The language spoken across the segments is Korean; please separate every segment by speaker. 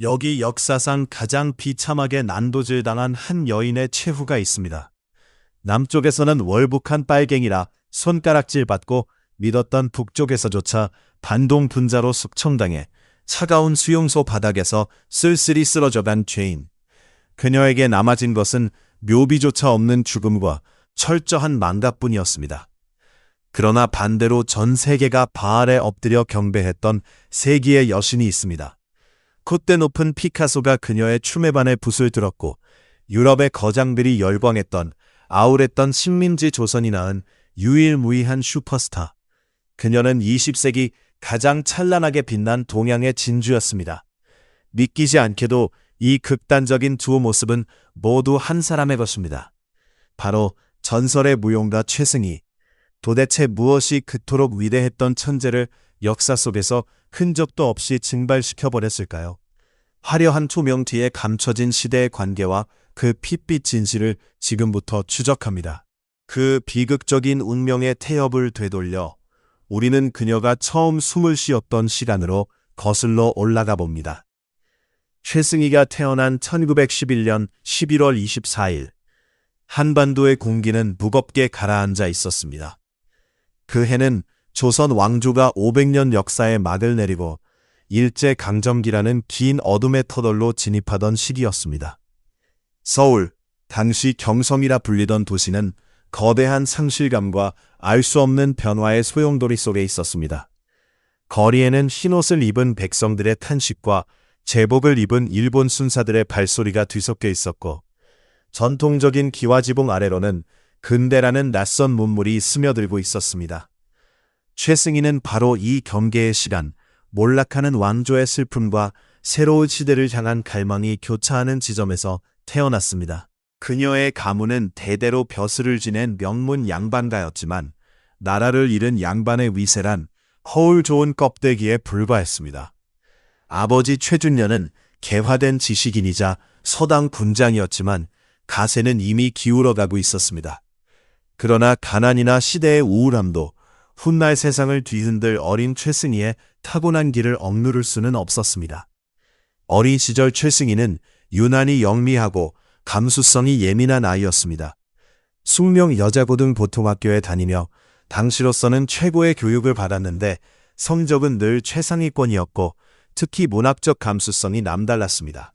Speaker 1: 여기 역사상 가장 비참하게 난도질당한 한 여인의 최후가 있습니다. 남쪽에서는 월북한 빨갱이라 손가락질 받고 믿었던 북쪽에서조차 반동 분자로 숙청당해 차가운 수용소 바닥에서 쓸쓸히 쓰러져간 죄인. 그녀에게 남아진 것은 묘비조차 없는 죽음과 철저한 망각뿐이었습니다. 그러나 반대로 전 세계가 바알에 엎드려 경배했던 세기의 여신이 있습니다. 콧대 높은 피카소가 그녀의 춤에반해 붓을 들었고 유럽의 거장들이 열광했던 아우랬던 식민지 조선이 낳은 유일무이한 슈퍼스타. 그녀는 20세기 가장 찬란하게 빛난 동양의 진주였습니다. 믿기지 않게도 이 극단적인 두 모습은 모두 한 사람의 것입니다. 바로 전설의 무용가 최승희. 도대체 무엇이 그토록 위대했던 천재를 역사 속에서 흔적도 없이 증발시켜버렸을까요? 화려한 투명 뒤에 감춰진 시대의 관계와 그 핏빛 진실을 지금부터 추적합니다. 그 비극적인 운명의 태엽을 되돌려 우리는 그녀가 처음 숨을 쉬었던 시간으로 거슬러 올라가 봅니다. 최승희가 태어난 1911년 11월 24일, 한반도의 공기는 무겁게 가라앉아 있었습니다. 그 해는 조선 왕조가 500년 역사에 막을 내리고 일제강점기라는 긴 어둠의 터널로 진입하던 시기였습니다. 서울, 당시 경성이라 불리던 도시는 거대한 상실감과 알 수 없는 변화의 소용돌이 속에 있었습니다. 거리에는 흰옷을 입은 백성들의 탄식과 제복을 입은 일본 순사들의 발소리가 뒤섞여 있었고 전통적인 기와지붕 아래로는 근대라는 낯선 문물이 스며들고 있었습니다. 최승희는 바로 이 경계의 시간, 몰락하는 왕조의 슬픔과 새로운 시대를 향한 갈망이 교차하는 지점에서 태어났습니다. 그녀의 가문은 대대로 벼슬을 지낸 명문 양반가였지만 나라를 잃은 양반의 위세란 허울 좋은 껍데기에 불과했습니다. 아버지 최준년은 개화된 지식인이자 서당 군장이었지만 가세는 이미 기울어가고 있었습니다. 그러나 가난이나 시대의 우울함도 훗날 세상을 뒤흔들 어린 최승희의 타고난 길을 억누를 수는 없었습니다. 어린 시절 최승희는 유난히 영미하고 감수성이 예민한 아이였습니다. 숙명 여자고등보통학교에 다니며 당시로서는 최고의 교육을 받았는데 성적은 늘 최상위권이었고 특히 문학적 감수성이 남달랐습니다.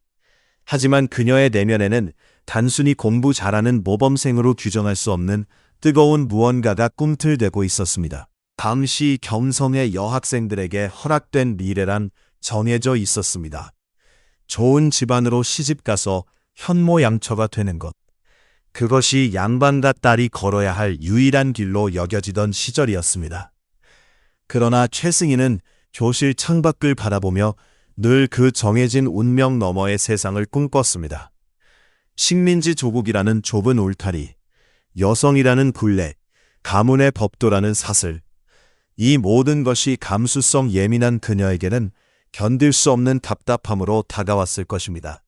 Speaker 1: 하지만 그녀의 내면에는 단순히 공부 잘하는 모범생으로 규정할 수 없는 뜨거운 무언가가 꿈틀대고 있었습니다. 당시 경성의 여학생들에게 허락된 미래란 정해져 있었습니다. 좋은 집안으로 시집가서 현모양처가 되는 것. 그것이 양반과 딸이 걸어야 할 유일한 길로 여겨지던 시절이었습니다. 그러나 최승희는 교실 창밖을 바라보며 늘 그 정해진 운명 너머의 세상을 꿈꿨습니다. 식민지 조국이라는 좁은 울타리, 여성이라는 굴레, 가문의 법도라는 사슬. 이 모든 것이 감수성 예민한 그녀에게는 견딜 수 없는 답답함으로 다가왔을 것입니다.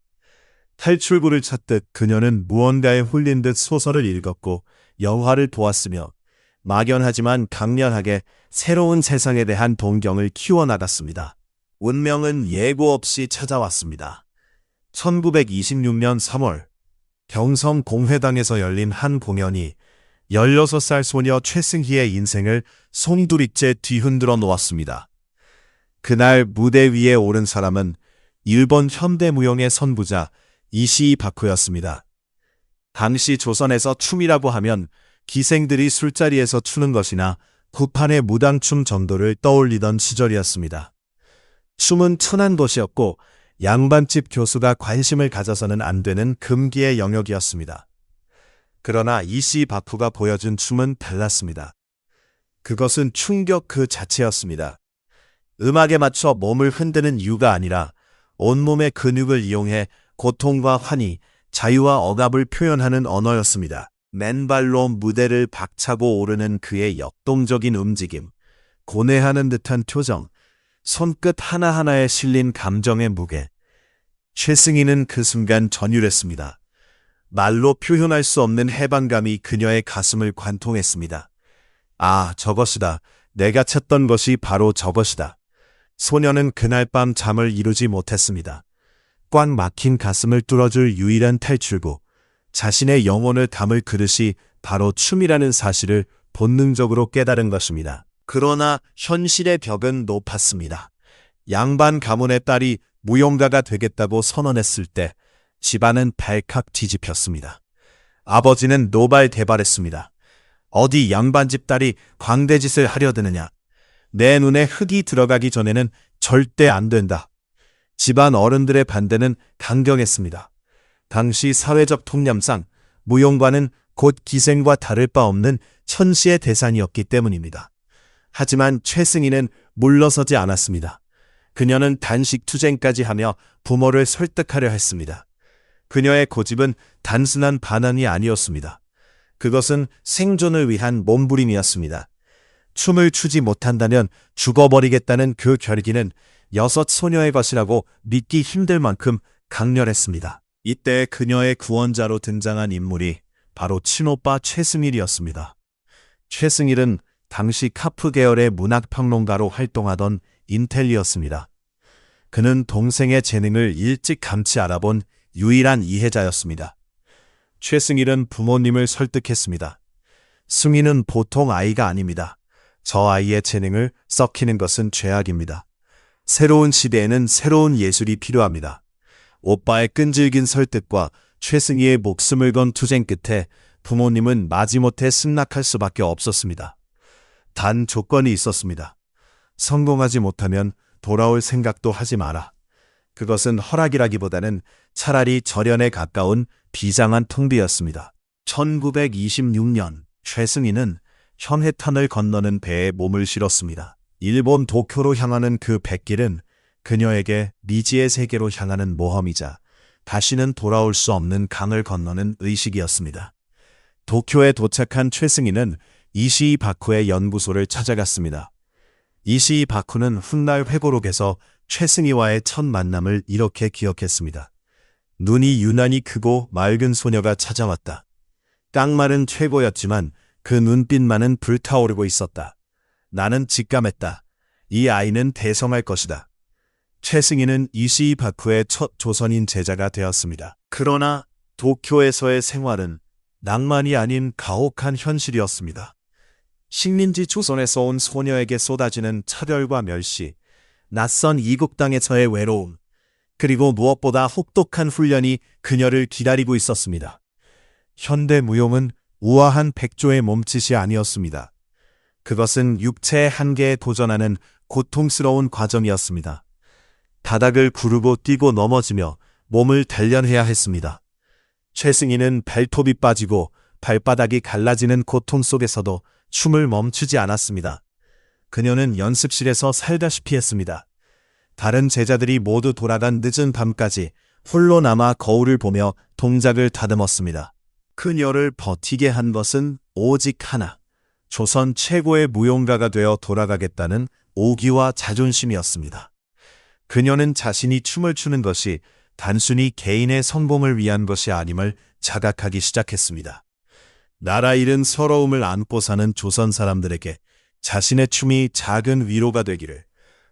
Speaker 1: 탈출구를 찾듯 그녀는 무언가에 홀린 듯 소설을 읽었고 영화를 보았으며 막연하지만 강렬하게 새로운 세상에 대한 동경을 키워나갔습니다. 운명은 예고 없이 찾아왔습니다. 1926년 3월 경성 공회당에서 열린 한 공연이 16살 소녀 최승희의 인생을 송두리째 뒤흔들어 놓았습니다. 그날 무대 위에 오른 사람은 일본 현대무용의 선부자 이시이 바쿠였습니다. 당시 조선에서 춤이라고 하면 기생들이 술자리에서 추는 것이나 구판의 무당춤 정도를 떠올리던 시절이었습니다. 춤은 천한 것이었고 양반집 교수가 관심을 가져서는 안 되는 금기의 영역이었습니다. 그러나 이시이 바쿠가 보여준 춤은 달랐습니다. 그것은 충격 그 자체였습니다. 음악에 맞춰 몸을 흔드는 이유가 아니라 온몸의 근육을 이용해 고통과 환희, 자유와 억압을 표현하는 언어였습니다. 맨발로 무대를 박차고 오르는 그의 역동적인 움직임, 고뇌하는 듯한 표정, 손끝 하나하나에 실린 감정의 무게. 최승희는 그 순간 전율했습니다. 말로 표현할 수 없는 해방감이 그녀의 가슴을 관통했습니다. 아, 저것이다. 내가 찾던 것이 바로 저것이다. 소녀는 그날 밤 잠을 이루지 못했습니다. 꽉 막힌 가슴을 뚫어줄 유일한 탈출구, 자신의 영혼을 담을 그릇이 바로 춤이라는 사실을 본능적으로 깨달은 것입니다. 그러나 현실의 벽은 높았습니다. 양반 가문의 딸이 무용가가 되겠다고 선언했을 때 집안은 발칵 뒤집혔습니다. 아버지는 노발대발했습니다. 어디 양반집 딸이 광대짓을 하려 드느냐. 내 눈에 흙이 들어가기 전에는 절대 안 된다. 집안 어른들의 반대는 강경했습니다. 당시 사회적 통념상 무용가는 곧 기생과 다를 바 없는 천시의 대상이었기 때문입니다. 하지만 최승희는 물러서지 않았습니다. 그녀는 단식 투쟁까지 하며 부모를 설득하려 했습니다. 그녀의 고집은 단순한 반항이 아니었습니다. 그것은 생존을 위한 몸부림이었습니다. 춤을 추지 못한다면 죽어버리겠다는 그 결기는 여섯 소녀의 것이라고 믿기 힘들 만큼 강렬했습니다. 이때 그녀의 구원자로 등장한 인물이 바로 친오빠 최승일이었습니다. 최승일은 당시 카프 계열의 문학평론가로 활동하던 인텔리였습니다. 그는 동생의 재능을 일찍 감치 알아본 유일한 이해자였습니다. 최승일은 부모님을 설득했습니다. 승희는 보통 아이가 아닙니다. 저 아이의 재능을 썩히는 것은 죄악입니다. 새로운 시대에는 새로운 예술이 필요합니다. 오빠의 끈질긴 설득과 최승희의 목숨을 건 투쟁 끝에 부모님은 마지못해 승낙할 수밖에 없었습니다. 단 조건이 있었습니다. 성공하지 못하면 돌아올 생각도 하지 마라. 그것은 허락이라기보다는 차라리 절연에 가까운 비장한 통비였습니다. 1926년 최승희는 현해탄을 건너는 배에 몸을 실었습니다. 일본 도쿄로 향하는 그 뱃길은 그녀에게 미지의 세계로 향하는 모험이자 다시는 돌아올 수 없는 강을 건너는 의식이었습니다. 도쿄에 도착한 최승희는 이시이 바쿠의 연구소를 찾아갔습니다. 이시이 바쿠는 훗날 회고록에서 최승희와의 첫 만남을 이렇게 기억했습니다. 눈이 유난히 크고 맑은 소녀가 찾아왔다. 깡말은 최고였지만 그 눈빛만은 불타오르고 있었다. 나는 직감했다. 이 아이는 대성할 것이다. 최승희는 이시이 바쿠의 첫 조선인 제자가 되었습니다. 그러나 도쿄에서의 생활은 낭만이 아닌 가혹한 현실이었습니다. 식민지 조선에서 온 소녀에게 쏟아지는 차별과 멸시, 낯선 이국 땅에서의 외로움, 그리고 무엇보다 혹독한 훈련이 그녀를 기다리고 있었습니다. 현대 무용은 우아한 백조의 몸짓이 아니었습니다. 그것은 육체의 한계에 도전하는 고통스러운 과정이었습니다. 바닥을 구르고 뛰고 넘어지며 몸을 단련해야 했습니다. 최승희는 발톱이 빠지고 발바닥이 갈라지는 고통 속에서도 춤을 멈추지 않았습니다. 그녀는 연습실에서 살다시피 했습니다. 다른 제자들이 모두 돌아간 늦은 밤까지 홀로 남아 거울을 보며 동작을 다듬었습니다. 그녀를 버티게 한 것은 오직 하나, 조선 최고의 무용가가 되어 돌아가겠다는 오기와 자존심이었습니다. 그녀는 자신이 춤을 추는 것이 단순히 개인의 성공을 위한 것이 아님을 자각하기 시작했습니다. 나라 잃은 서러움을 안고 사는 조선 사람들에게 자신의 춤이 작은 위로가 되기를,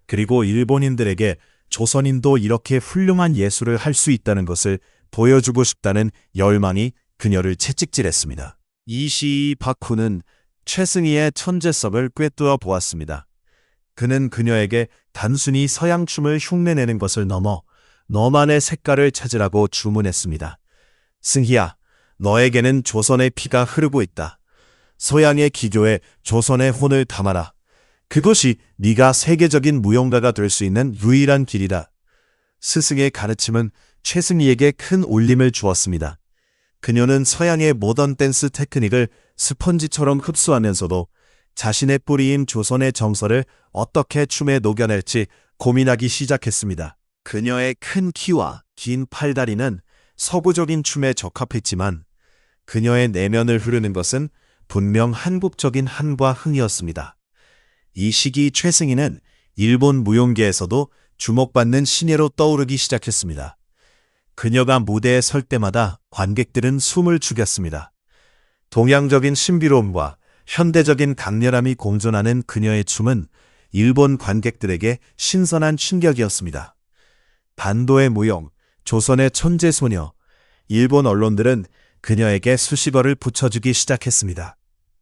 Speaker 1: 그리고 일본인들에게 조선인도 이렇게 훌륭한 예술을 할 수 있다는 것을 보여주고 싶다는 열망이 그녀를 채찍질했습니다. 이시이 바쿠는 최승희의 천재성을 꿰뚫어 보았습니다. 그는 그녀에게 단순히 서양춤을 흉내내는 것을 넘어 너만의 색깔을 찾으라고 주문했습니다. 승희야, 너에게는 조선의 피가 흐르고 있다. 서양의 기교에 조선의 혼을 담아라. 그것이 네가 세계적인 무용가가 될 수 있는 유일한 길이다. 스승의 가르침은 최승희에게 큰 울림을 주었습니다. 그녀는 서양의 모던 댄스 테크닉을 스펀지처럼 흡수하면서도 자신의 뿌리인 조선의 정서를 어떻게 춤에 녹여낼지 고민하기 시작했습니다. 그녀의 큰 키와 긴 팔다리는 서구적인 춤에 적합했지만 그녀의 내면을 흐르는 것은 분명 한국적인 한과 흥이었습니다. 이 시기 최승희는 일본 무용계에서도 주목받는 신예로 떠오르기 시작했습니다. 그녀가 무대에 설 때마다 관객들은 숨을 죽였습니다. 동양적인 신비로움과 현대적인 강렬함이 공존하는 그녀의 춤은 일본 관객들에게 신선한 충격이었습니다. 반도의 무용, 조선의 천재소녀. 일본 언론들은 그녀에게 수식어를 붙여주기 시작했습니다.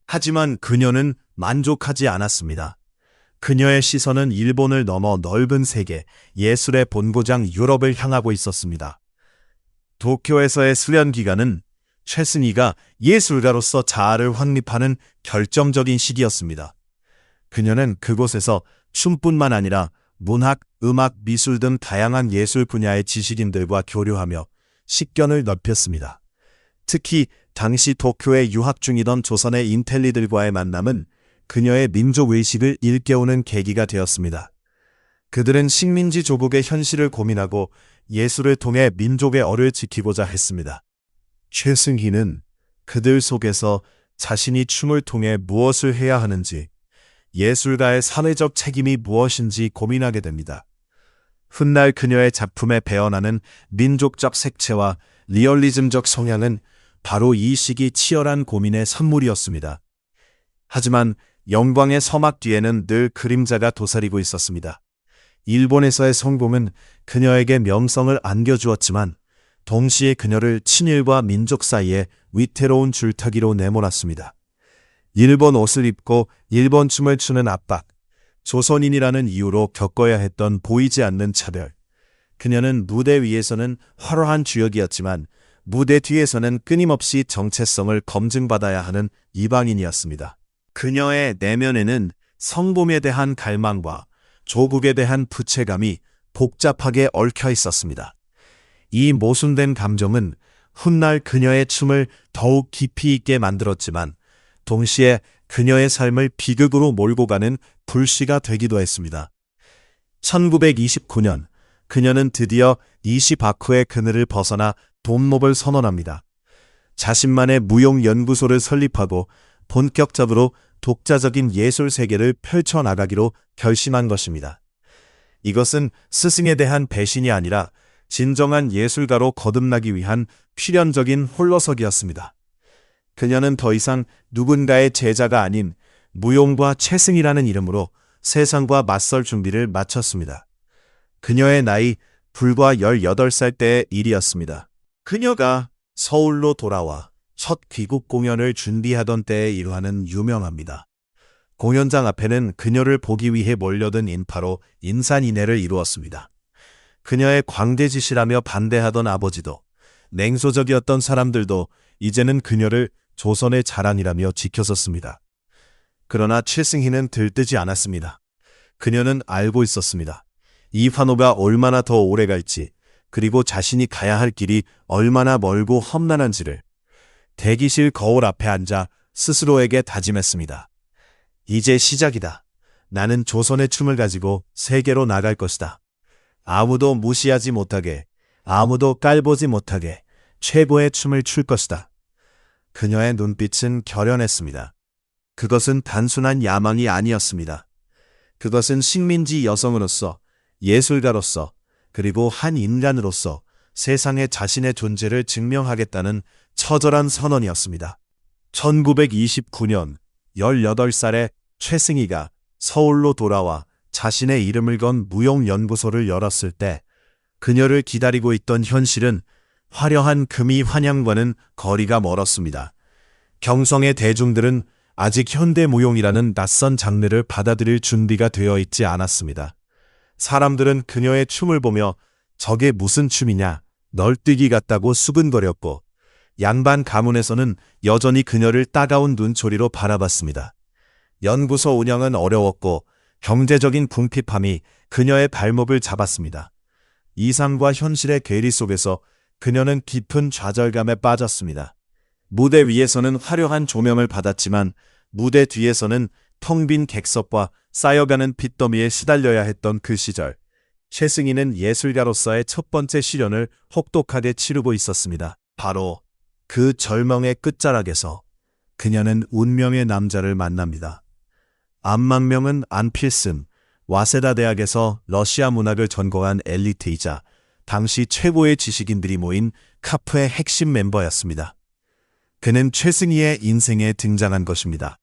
Speaker 1: 하지만 그녀는 만족하지 않았습니다. 그녀의 시선은 일본을 넘어 넓은 세계, 예술의 본고장 유럽을 향하고 있었습니다. 도쿄에서의 수련 기간은 최승희가 예술가로서 자아를 확립하는 결정적인 시기였습니다. 그녀는 그곳에서 춤뿐만 아니라 문학, 음악, 미술 등 다양한 예술 분야의 지식인들과 교류하며 식견을 넓혔습니다. 특히 당시 도쿄에 유학 중이던 조선의 인텔리들과의 만남은 그녀의 민족의식을 일깨우는 계기가 되었습니다. 그들은 식민지 조국의 현실을 고민하고 예술을 통해 민족의 얼을 지키고자 했습니다. 최승희는 그들 속에서 자신이 춤을 통해 무엇을 해야 하는지, 예술가의 사회적 책임이 무엇인지 고민하게 됩니다. 훗날 그녀의 작품에 배어나는 민족적 색채와 리얼리즘적 성향은 바로 이 시기 치열한 고민의 산물이었습니다. 하지만 영광의 서막 뒤에는 늘 그림자가 도사리고 있었습니다. 일본에서의 성공은 그녀에게 명성을 안겨주었지만 동시에 그녀를 친일과 민족 사이에 위태로운 줄타기로 내몰았습니다. 일본 옷을 입고 일본 춤을 추는 압박, 조선인이라는 이유로 겪어야 했던 보이지 않는 차별. 그녀는 무대 위에서는 화려한 주역이었지만 무대 뒤에서는 끊임없이 정체성을 검증받아야 하는 이방인이었습니다. 그녀의 내면에는 성범에 대한 갈망과 조국에 대한 부채감이 복잡하게 얽혀 있었습니다. 이 모순된 감정은 훗날 그녀의 춤을 더욱 깊이 있게 만들었지만 동시에 그녀의 삶을 비극으로 몰고 가는 불씨가 되기도 했습니다. 1929년 그녀는 드디어 이시바쿠의 그늘을 벗어나 돈목을 선언합니다. 자신만의 무용연구소를 설립하고 본격적으로 독자적인 예술 세계를 펼쳐나가기로 결심한 것입니다. 이것은 스승에 대한 배신이 아니라 진정한 예술가로 거듭나기 위한 필연적인 홀로서기였습니다. 그녀는 더 이상 누군가의 제자가 아닌 무용과 최승희라는 이름으로 세상과 맞설 준비를 마쳤습니다. 그녀의 나이 불과 18살 때의 일이었습니다. 그녀가 서울로 돌아와 첫 귀국 공연을 준비하던 때의 일화는 유명합니다. 공연장 앞에는 그녀를 보기 위해 몰려든 인파로 인산인해를 이루었습니다. 그녀의 광대지시라며 반대하던 아버지도, 냉소적이었던 사람들도 이제는 그녀를 조선의 자랑이라며 지켜섰습니다. 그러나 최승희는 들뜨지 않았습니다. 그녀는 알고 있었습니다. 이 환호가 얼마나 더 오래 갈지, 그리고 자신이 가야 할 길이 얼마나 멀고 험난한지를. 대기실 거울 앞에 앉아 스스로에게 다짐했습니다. 이제 시작이다. 나는 조선의 춤을 가지고 세계로 나갈 것이다. 아무도 무시하지 못하게, 아무도 깔보지 못하게 최고의 춤을 출 것이다. 그녀의 눈빛은 결연했습니다. 그것은 단순한 야망이 아니었습니다. 그것은 식민지 여성으로서, 예술가로서, 그리고 한 인간으로서 세상에 자신의 존재를 증명하겠다는 처절한 선언이었습니다. 1929년 18살의 최승희가 서울로 돌아와 자신의 이름을 건 무용연구소를 열었을 때 그녀를 기다리고 있던 현실은 화려한 금이 환향과는 거리가 멀었습니다. 경성의 대중들은 아직 현대무용이라는 낯선 장르를 받아들일 준비가 되어 있지 않았습니다. 사람들은 그녀의 춤을 보며 저게 무슨 춤이냐, 널뛰기 같다고 수근거렸고 양반 가문에서는 여전히 그녀를 따가운 눈초리로 바라봤습니다. 연구소 운영은 어려웠고 경제적인 궁핍함이 그녀의 발목을 잡았습니다. 이상과 현실의 괴리 속에서 그녀는 깊은 좌절감에 빠졌습니다. 무대 위에서는 화려한 조명을 받았지만 무대 뒤에서는 텅 빈 객석과 쌓여가는 빚더미에 시달려야 했던 그 시절, 최승희는 예술가로서의 첫 번째 시련을 혹독하게 치르고 있었습니다. 바로 그 절망의 끝자락에서 그녀는 운명의 남자를 만납니다. 안망명은 안필승, 와세다 대학에서 러시아 문학을 전공한 엘리트이자 당시 최고의 지식인들이 모인 카프의 핵심 멤버였습니다. 그는 최승희의 인생에 등장한 것입니다.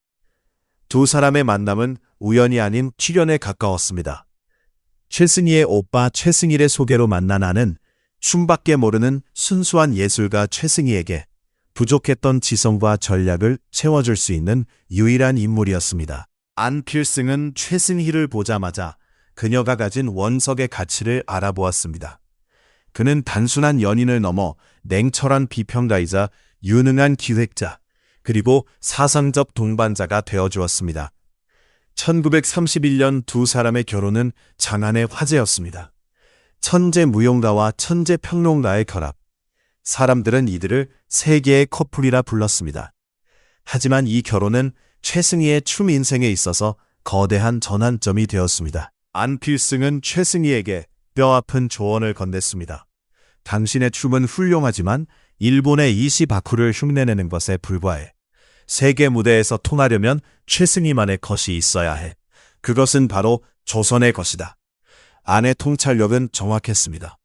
Speaker 1: 두 사람의 만남은 우연이 아닌 필연에 가까웠습니다. 최승희의 오빠 최승일의 소개로 만난 아는 춤밖에 모르는 순수한 예술가 최승희에게 부족했던 지성과 전략을 채워줄 수 있는 유일한 인물이었습니다. 안 필승은 최승희를 보자마자 그녀가 가진 원석의 가치를 알아보았습니다. 그는 단순한 연인을 넘어 냉철한 비평가이자 유능한 기획자, 그리고 사상적 동반자가 되어주었습니다. 1931년 두 사람의 결혼은 장안의 화제였습니다. 천재 무용가와 천재 평론가의 결합. 사람들은 이들을 세계의 커플이라 불렀습니다. 하지만 이 결혼은 최승희의 춤 인생에 있어서 거대한 전환점이 되었습니다. 안 필승은 최승희에게 뼈아픈 조언을 건넸습니다. 당신의 춤은 훌륭하지만 일본의 이시바쿠를 흉내내는 것에 불과해. 세계 무대에서 통하려면 최승희만의 것이 있어야 해. 그것은 바로 조선의 것이다. 안의 통찰력은 정확했습니다.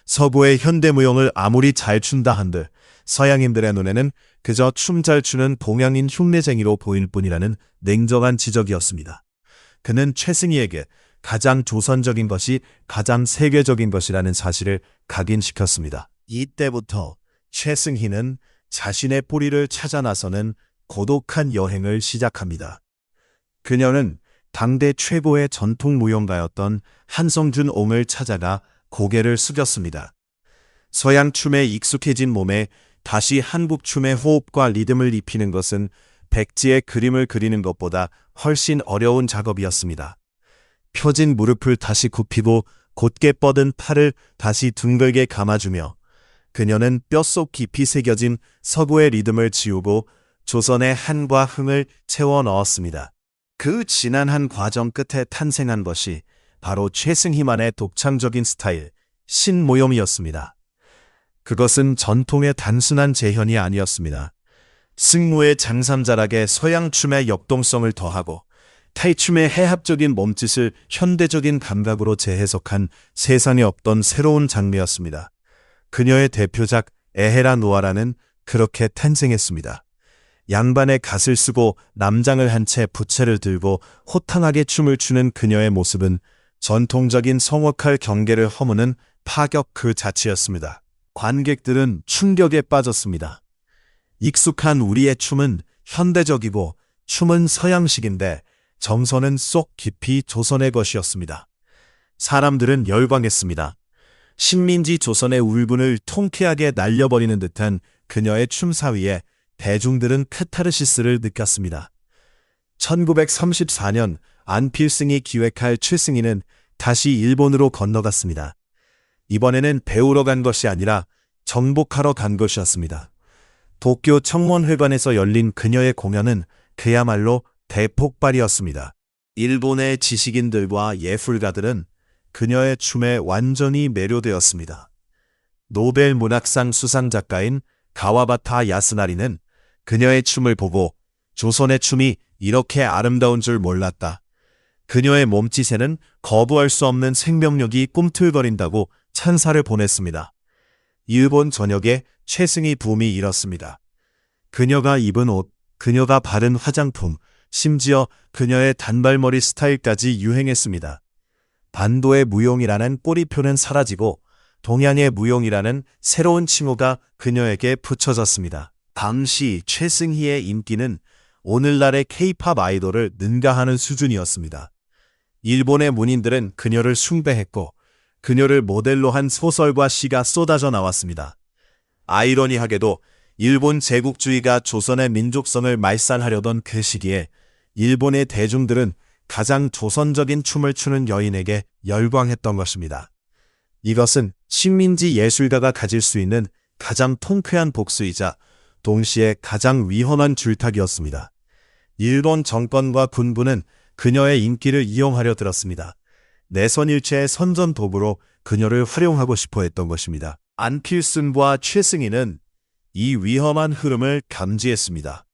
Speaker 1: 서구의 현대무용을 아무리 잘 춘다 한들 서양인들의 눈에는 그저 춤 잘 추는 동양인 흉내쟁이로 보일 뿐이라는 냉정한 지적이었습니다. 그는 최승희에게 가장 조선적인 것이 가장 세계적인 것이라는 사실을 각인시켰습니다. 이때부터 최승희는 자신의 뿌리를 찾아 나서는 고독한 여행을 시작합니다. 그녀는 당대 최고의 전통 무용가였던 한성준 옹을 찾아가 고개를 숙였습니다. 서양 춤에 익숙해진 몸에 다시 한국 춤의 호흡과 리듬을 입히는 것은 백지의 그림을 그리는 것보다 훨씬 어려운 작업이었습니다. 펴진 무릎을 다시 굽히고 곧게 뻗은 팔을 다시 둥글게 감아주며 그녀는 뼛속 깊이 새겨진 서구의 리듬을 지우고 조선의 한과 흥을 채워 넣었습니다. 그 지난한 과정 끝에 탄생한 것이 바로 최승희만의 독창적인 스타일, 신모염이었습니다. 그것은 전통의 단순한 재현이 아니었습니다. 승무의 장삼자락에 서양춤의 역동성을 더하고 타이춤의 해합적인 몸짓을 현대적인 감각으로 재해석한 세상에 없던 새로운 장르였습니다. 그녀의 대표작 에헤라 노아라는 그렇게 탄생했습니다. 양반의 갓을 쓰고 남장을 한 채 부채를 들고 호탕하게 춤을 추는 그녀의 모습은 전통적인 성역할 경계를 허무는 파격 그 자체였습니다. 관객들은 충격에 빠졌습니다. 익숙한 우리의 춤은 현대적이고 춤은 서양식인데 정서는 쏙 깊이 조선의 것이었습니다. 사람들은 열광했습니다. 식민지 조선의 울분을 통쾌하게 날려버리는 듯한 그녀의 춤사위에 대중들은 카타르시스를 느꼈습니다. 1934년 안 필승이 기획할 최승희는 다시 일본으로 건너갔습니다. 이번에는 배우러 간 것이 아니라 정복하러 간 것이었습니다. 도쿄 청원회관에서 열린 그녀의 공연은 그야말로 대폭발이었습니다. 일본의 지식인들과 예술가들은 그녀의 춤에 완전히 매료되었습니다. 노벨 문학상 수상작가인 가와바타 야스나리는 그녀의 춤을 보고 조선의 춤이 이렇게 아름다운 줄 몰랐다. 그녀의 몸짓에는 거부할 수 없는 생명력이 꿈틀거린다고 찬사를 보냈습니다. 일본 전역에 최승희 붐이 일었습니다. 그녀가 입은 옷, 그녀가 바른 화장품, 심지어 그녀의 단발머리 스타일까지 유행했습니다. 반도의 무용이라는 꼬리표는 사라지고 동양의 무용이라는 새로운 칭호가 그녀에게 붙여졌습니다. 당시 최승희의 인기는 오늘날의 K-팝 아이돌을 능가하는 수준이었습니다. 일본의 문인들은 그녀를 숭배했고 그녀를 모델로 한 소설과 시가 쏟아져 나왔습니다. 아이러니하게도 일본 제국주의가 조선의 민족성을 말살하려던 그 시기에 일본의 대중들은 가장 조선적인 춤을 추는 여인에게 열광했던 것입니다. 이것은 식민지 예술가가 가질 수 있는 가장 통쾌한 복수이자 동시에 가장 위험한 줄타기였습니다. 일본 정권과 군부는 그녀의 인기를 이용하려 들었습니다. 내선일체의 선전도구로 그녀를 활용하고 싶어 했던 것입니다. 안 필승과 최승희는 이 위험한 흐름을 감지했습니다.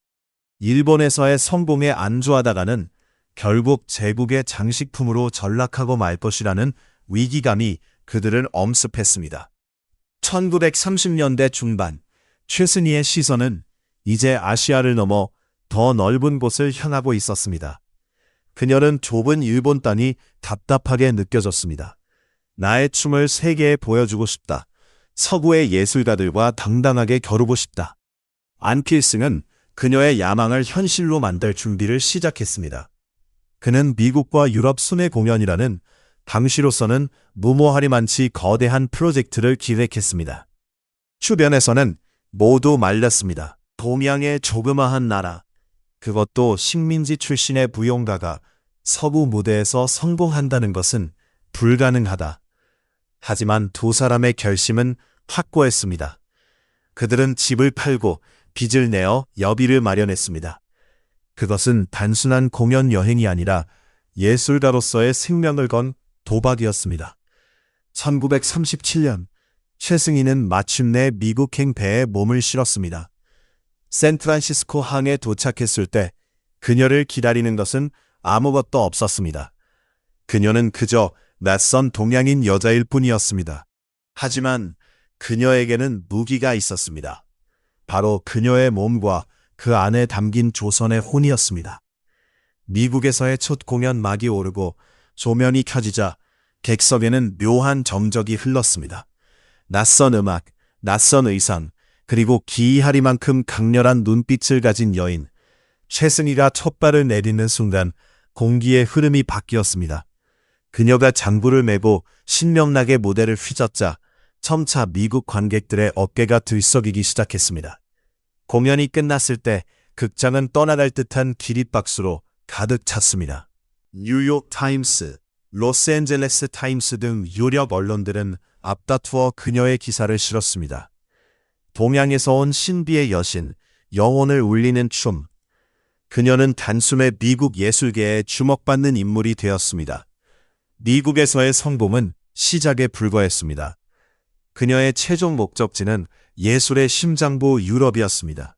Speaker 1: 일본에서의 성공에 안주하다가는 결국 제국의 장식품으로 전락하고 말 것이라는 위기감이 그들을 엄습했습니다. 1930년대 중반 최승희의 시선은 이제 아시아를 넘어 더 넓은 곳을 향하고 있었습니다. 그녀는 좁은 일본 땅이 답답하게 느껴졌습니다. 나의 춤을 세계에 보여주고 싶다. 서구의 예술가들과 당당하게 겨루고 싶다. 안 필승은 그녀의 야망을 현실로 만들 준비를 시작했습니다. 그는 미국과 유럽 순회 공연이라는 당시로서는 무모하리만치 거대한 프로젝트를 기획했습니다. 주변에서는 모두 말렸습니다. 동양의 조그마한 나라, 그것도 식민지 출신의 무용가가 서구 무대에서 성공한다는 것은 불가능하다. 하지만 두 사람의 결심은 확고했습니다. 그들은 집을 팔고 빚을 내어 여비를 마련했습니다. 그것은 단순한 공연 여행이 아니라 예술가로서의 생명을 건 도박이었습니다. 1937년 최승희는 마침내 미국행 배에 몸을 실었습니다. 샌프란시스코 항에 도착했을 때 그녀를 기다리는 것은 아무것도 없었습니다. 그녀는 그저 낯선 동양인 여자일 뿐이었습니다. 하지만 그녀에게는 무기가 있었습니다. 바로 그녀의 몸과 그 안에 담긴 조선의 혼이었습니다. 미국에서의 첫 공연 막이 오르고 조명이 켜지자 객석에는 묘한 정적이 흘렀습니다. 낯선 음악, 낯선 의상, 그리고 기이하리만큼 강렬한 눈빛을 가진 여인. 최승희가 첫 발을 내딛는 순간 공기의 흐름이 바뀌었습니다. 그녀가 장구를 메고 신명나게 무대를 휘젓자 점차 미국 관객들의 어깨가 들썩이기 시작했습니다. 공연이 끝났을 때 극장은 떠나갈 듯한 기립박수로 가득 찼습니다. 뉴욕 타임스, 로스앤젤레스 타임스 등 유력 언론들은 앞다투어 그녀의 기사를 실었습니다. 동양에서 온 신비의 여신, 영혼을 울리는 춤. 그녀는 단숨에 미국 예술계에 주목받는 인물이 되었습니다. 미국에서의 성공은 시작에 불과했습니다. 그녀의 최종 목적지는 예술의 심장부 유럽이었습니다.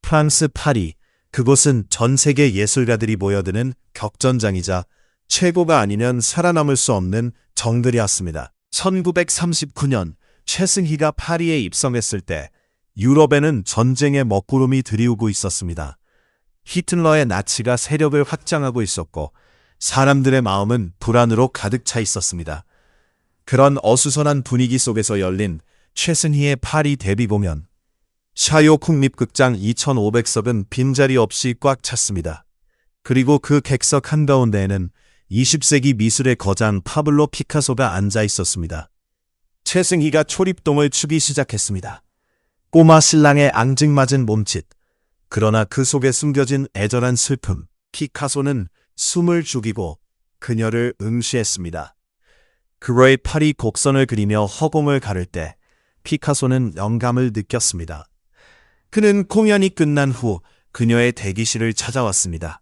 Speaker 1: 프랑스 파리, 그곳은 전 세계 예술가들이 모여드는 격전장이자 최고가 아니면 살아남을 수 없는 정글이었습니다. 1939년 최승희가 파리에 입성했을 때 유럽에는 전쟁의 먹구름이 들이우고 있었습니다. 히틀러의 나치가 세력을 확장하고 있었고 사람들의 마음은 불안으로 가득 차 있었습니다. 그런 어수선한 분위기 속에서 열린 최승희의 파리 데뷔 공연. 샤요 국립극장 2,500석은 빈자리 없이 꽉 찼습니다. 그리고 그 객석 한가운데에는 20세기 미술의 거장 파블로 피카소가 앉아 있었습니다. 최승희가 초립동을 추기 시작했습니다. 꼬마 신랑의 앙증맞은 몸짓. 그러나 그 속에 숨겨진 애절한 슬픔. 피카소는 숨을 죽이고 그녀를 응시했습니다. 그로의 팔이 곡선을 그리며 허공을 가를 때 피카소는 영감을 느꼈습니다. 그는 공연이 끝난 후 그녀의 대기실을 찾아왔습니다.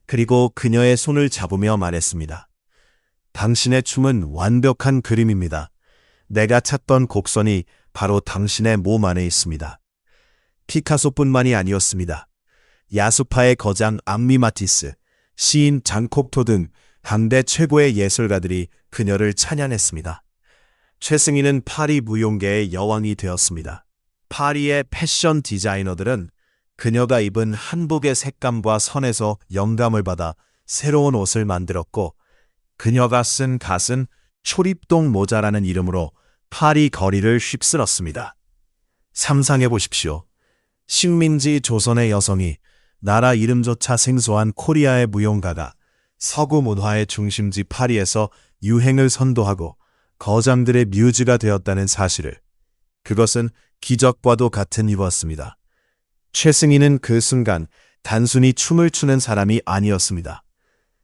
Speaker 1: 그리고 그녀의 손을 잡으며 말했습니다. 당신의 춤은 완벽한 그림입니다. 내가 찾던 곡선이 바로 당신의 몸 안에 있습니다. 피카소뿐만이 아니었습니다. 야수파의 거장 앙리 마티스, 시인 장 콕토 등 당대 최고의 예술가들이 그녀를 찬양했습니다. 최승희는 파리 무용계의 여왕이 되었습니다. 파리의 패션 디자이너들은 그녀가 입은 한복의 색감과 선에서 영감을 받아 새로운 옷을 만들었고 그녀가 쓴 갓은 초립동 모자라는 이름으로 파리 거리를 휩쓸었습니다. 상상해 보십시오. 식민지 조선의 여성이 나라 이름조차 생소한 코리아의 무용가가 서구 문화의 중심지 파리에서 유행을 선도하고 거장들의 뮤즈가 되었다는 사실을. 그것은 기적과도 같은 일이었습니다. 최승희는 그 순간 단순히 춤을 추는 사람이 아니었습니다.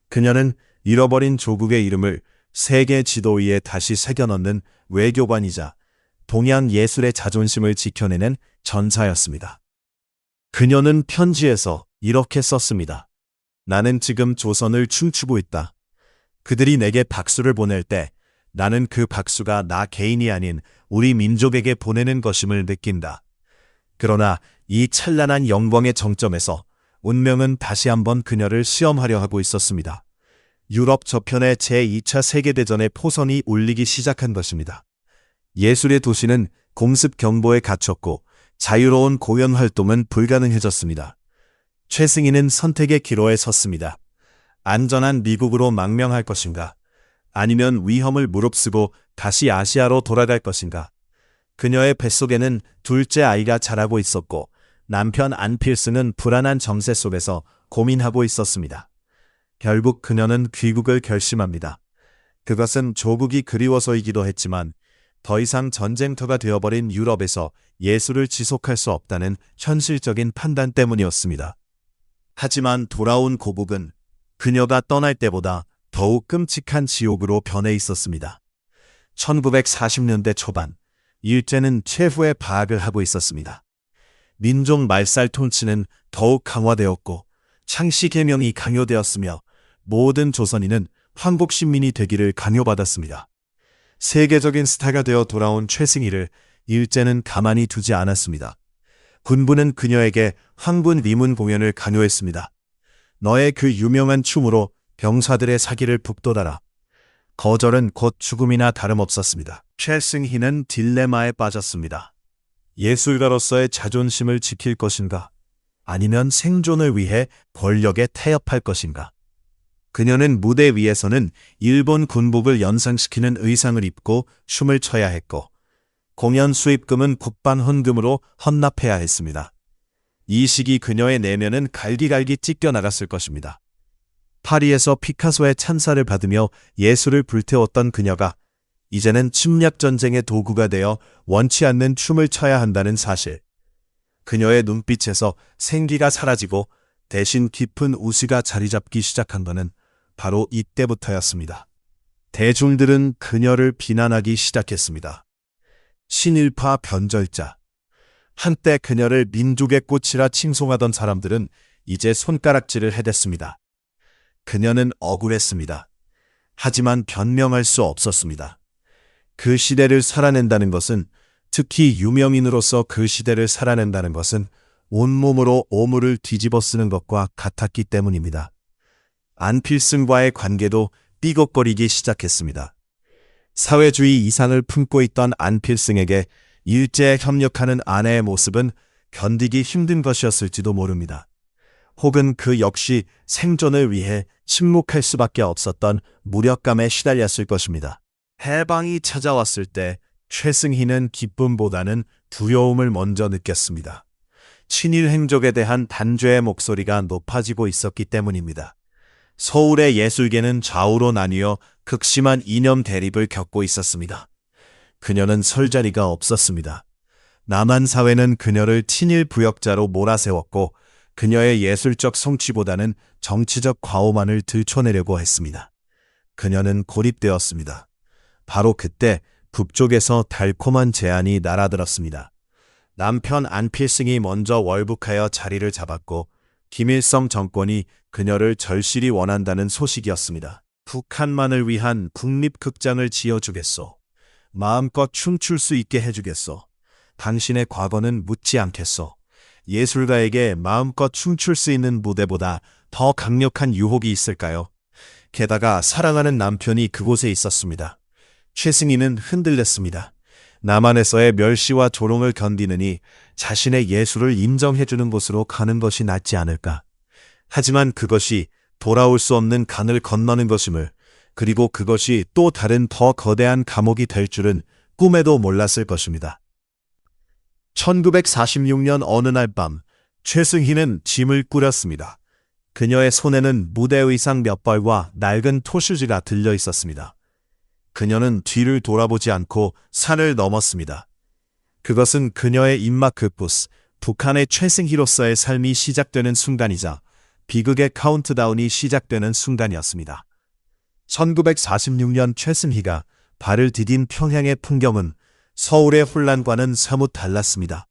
Speaker 1: 그녀는 잃어버린 조국의 이름을 세계 지도 위에 다시 새겨넣는 외교관이자 동양 예술의 자존심을 지켜내는 전사였습니다. 그녀는 편지에서 이렇게 썼습니다. 나는 지금 조선을 춤추고 있다. 그들이 내게 박수를 보낼 때 나는 그 박수가 나 개인이 아닌 우리 민족에게 보내는 것임을 느낀다. 그러나 이 찬란한 영광의 정점에서 운명은 다시 한번 그녀를 시험하려 하고 있었습니다. 유럽 저편의 제2차 세계대전의 포선이 울리기 시작한 것입니다. 예술의 도시는 공습 경보에 갇혔고 자유로운 공연 활동은 불가능해졌습니다. 최승희는 선택의 기로에 섰습니다. 안전한 미국으로 망명할 것인가? 아니면 위험을 무릅쓰고 다시 아시아로 돌아갈 것인가? 그녀의 뱃속에는 둘째 아이가 자라고 있었고 남편 안필승은 불안한 정세 속에서 고민하고 있었습니다. 결국 그녀는 귀국을 결심합니다. 그것은 조국이 그리워서이기도 했지만 더 이상 전쟁터가 되어버린 유럽에서 예술을 지속할 수 없다는 현실적인 판단 때문이었습니다. 하지만 돌아온 고국은 그녀가 떠날 때보다 더욱 끔찍한 지옥으로 변해 있었습니다. 1940년대 초반, 일제는 최후의 파악을 하고 있었습니다. 민족 말살 통치는 더욱 강화되었고 창씨 계명이 강요되었으며 모든 조선인은 황국 신민이 되기를 강요받았습니다. 세계적인 스타가 되어 돌아온 최승희를 일제는 가만히 두지 않았습니다. 군부는 그녀에게 황군 리문 공연을 강요했습니다. 너의 그 유명한 춤으로 병사들의 사기를 북돋아라. 거절은 곧 죽음이나 다름없었습니다. 최승희는 딜레마에 빠졌습니다. 예술가로서의 자존심을 지킬 것인가? 아니면 생존을 위해 권력에 태엽할 것인가? 그녀는 무대 위에서는 일본 군복을 연상시키는 의상을 입고 춤을 춰야 했고 공연 수입금은 국방 헌금으로 헌납해야 했습니다. 이 시기 그녀의 내면은 갈기갈기 찢겨나갔을 것입니다. 파리에서 피카소의 찬사를 받으며 예술을 불태웠던 그녀가 이제는 침략전쟁의 도구가 되어 원치 않는 춤을 춰야 한다는 사실. 그녀의 눈빛에서 생기가 사라지고 대신 깊은 우시가 자리 잡기 시작한 것은 바로 이때부터였습니다. 대중들은 그녀를 비난하기 시작했습니다. 신일파 변절자. 한때 그녀를 민족의 꽃이라 칭송하던 사람들은 이제 손가락질을 해댔습니다. 그녀는 억울했습니다. 하지만 변명할 수 없었습니다. 그 시대를 살아낸다는 것은, 특히 유명인으로서 그 시대를 살아낸다는 것은 온몸으로 오물을 뒤집어 쓰는 것과 같았기 때문입니다. 안필승과의 관계도 삐걱거리기 시작했습니다. 사회주의 이상을 품고 있던 안필승에게 일제에 협력하는 아내의 모습은 견디기 힘든 것이었을지도 모릅니다. 혹은 그 역시 생존을 위해 침묵할 수밖에 없었던 무력감에 시달렸을 것입니다. 해방이 찾아왔을 때 최승희는 기쁨보다는 두려움을 먼저 느꼈습니다. 친일 행적에 대한 단죄의 목소리가 높아지고 있었기 때문입니다. 서울의 예술계는 좌우로 나뉘어 극심한 이념 대립을 겪고 있었습니다. 그녀는 설 자리가 없었습니다. 남한 사회는 그녀를 친일 부역자로 몰아세웠고 그녀의 예술적 성취보다는 정치적 과오만을 들춰내려고 했습니다. 그녀는 고립되었습니다. 바로 그때 북쪽에서 달콤한 제안이 날아들었습니다. 남편 안필승이 먼저 월북하여 자리를 잡았고 김일성 정권이 그녀를 절실히 원한다는 소식이었습니다. 북한만을 위한 국립극장을 지어주겠소. 마음껏 춤출 수 있게 해주겠소. 당신의 과거는 묻지 않겠소. 예술가에게 마음껏 춤출 수 있는 무대보다 더 강력한 유혹이 있을까요? 게다가 사랑하는 남편이 그곳에 있었습니다. 최승희는 흔들렸습니다. 남한에서의 멸시와 조롱을 견디느니 자신의 예술을 인정해주는 곳으로 가는 것이 낫지 않을까. 하지만 그것이 돌아올 수 없는 강을 건너는 것임을, 그리고 그것이 또 다른 더 거대한 감옥이 될 줄은 꿈에도 몰랐을 것입니다. 1946년 어느 날 밤, 최승희는 짐을 꾸렸습니다. 그녀의 손에는 무대 의상 몇 벌과 낡은 토슈즈가 들려 있었습니다. 그녀는 뒤를 돌아보지 않고 산을 넘었습니다. 그것은 그녀의 입막 급부스, 북한의 최승희로서의 삶이 시작되는 순간이자 비극의 카운트다운이 시작되는 순간이었습니다. 1946년 최승희가 발을 디딘 평양의 풍경은 서울의 혼란과는 사뭇 달랐습니다.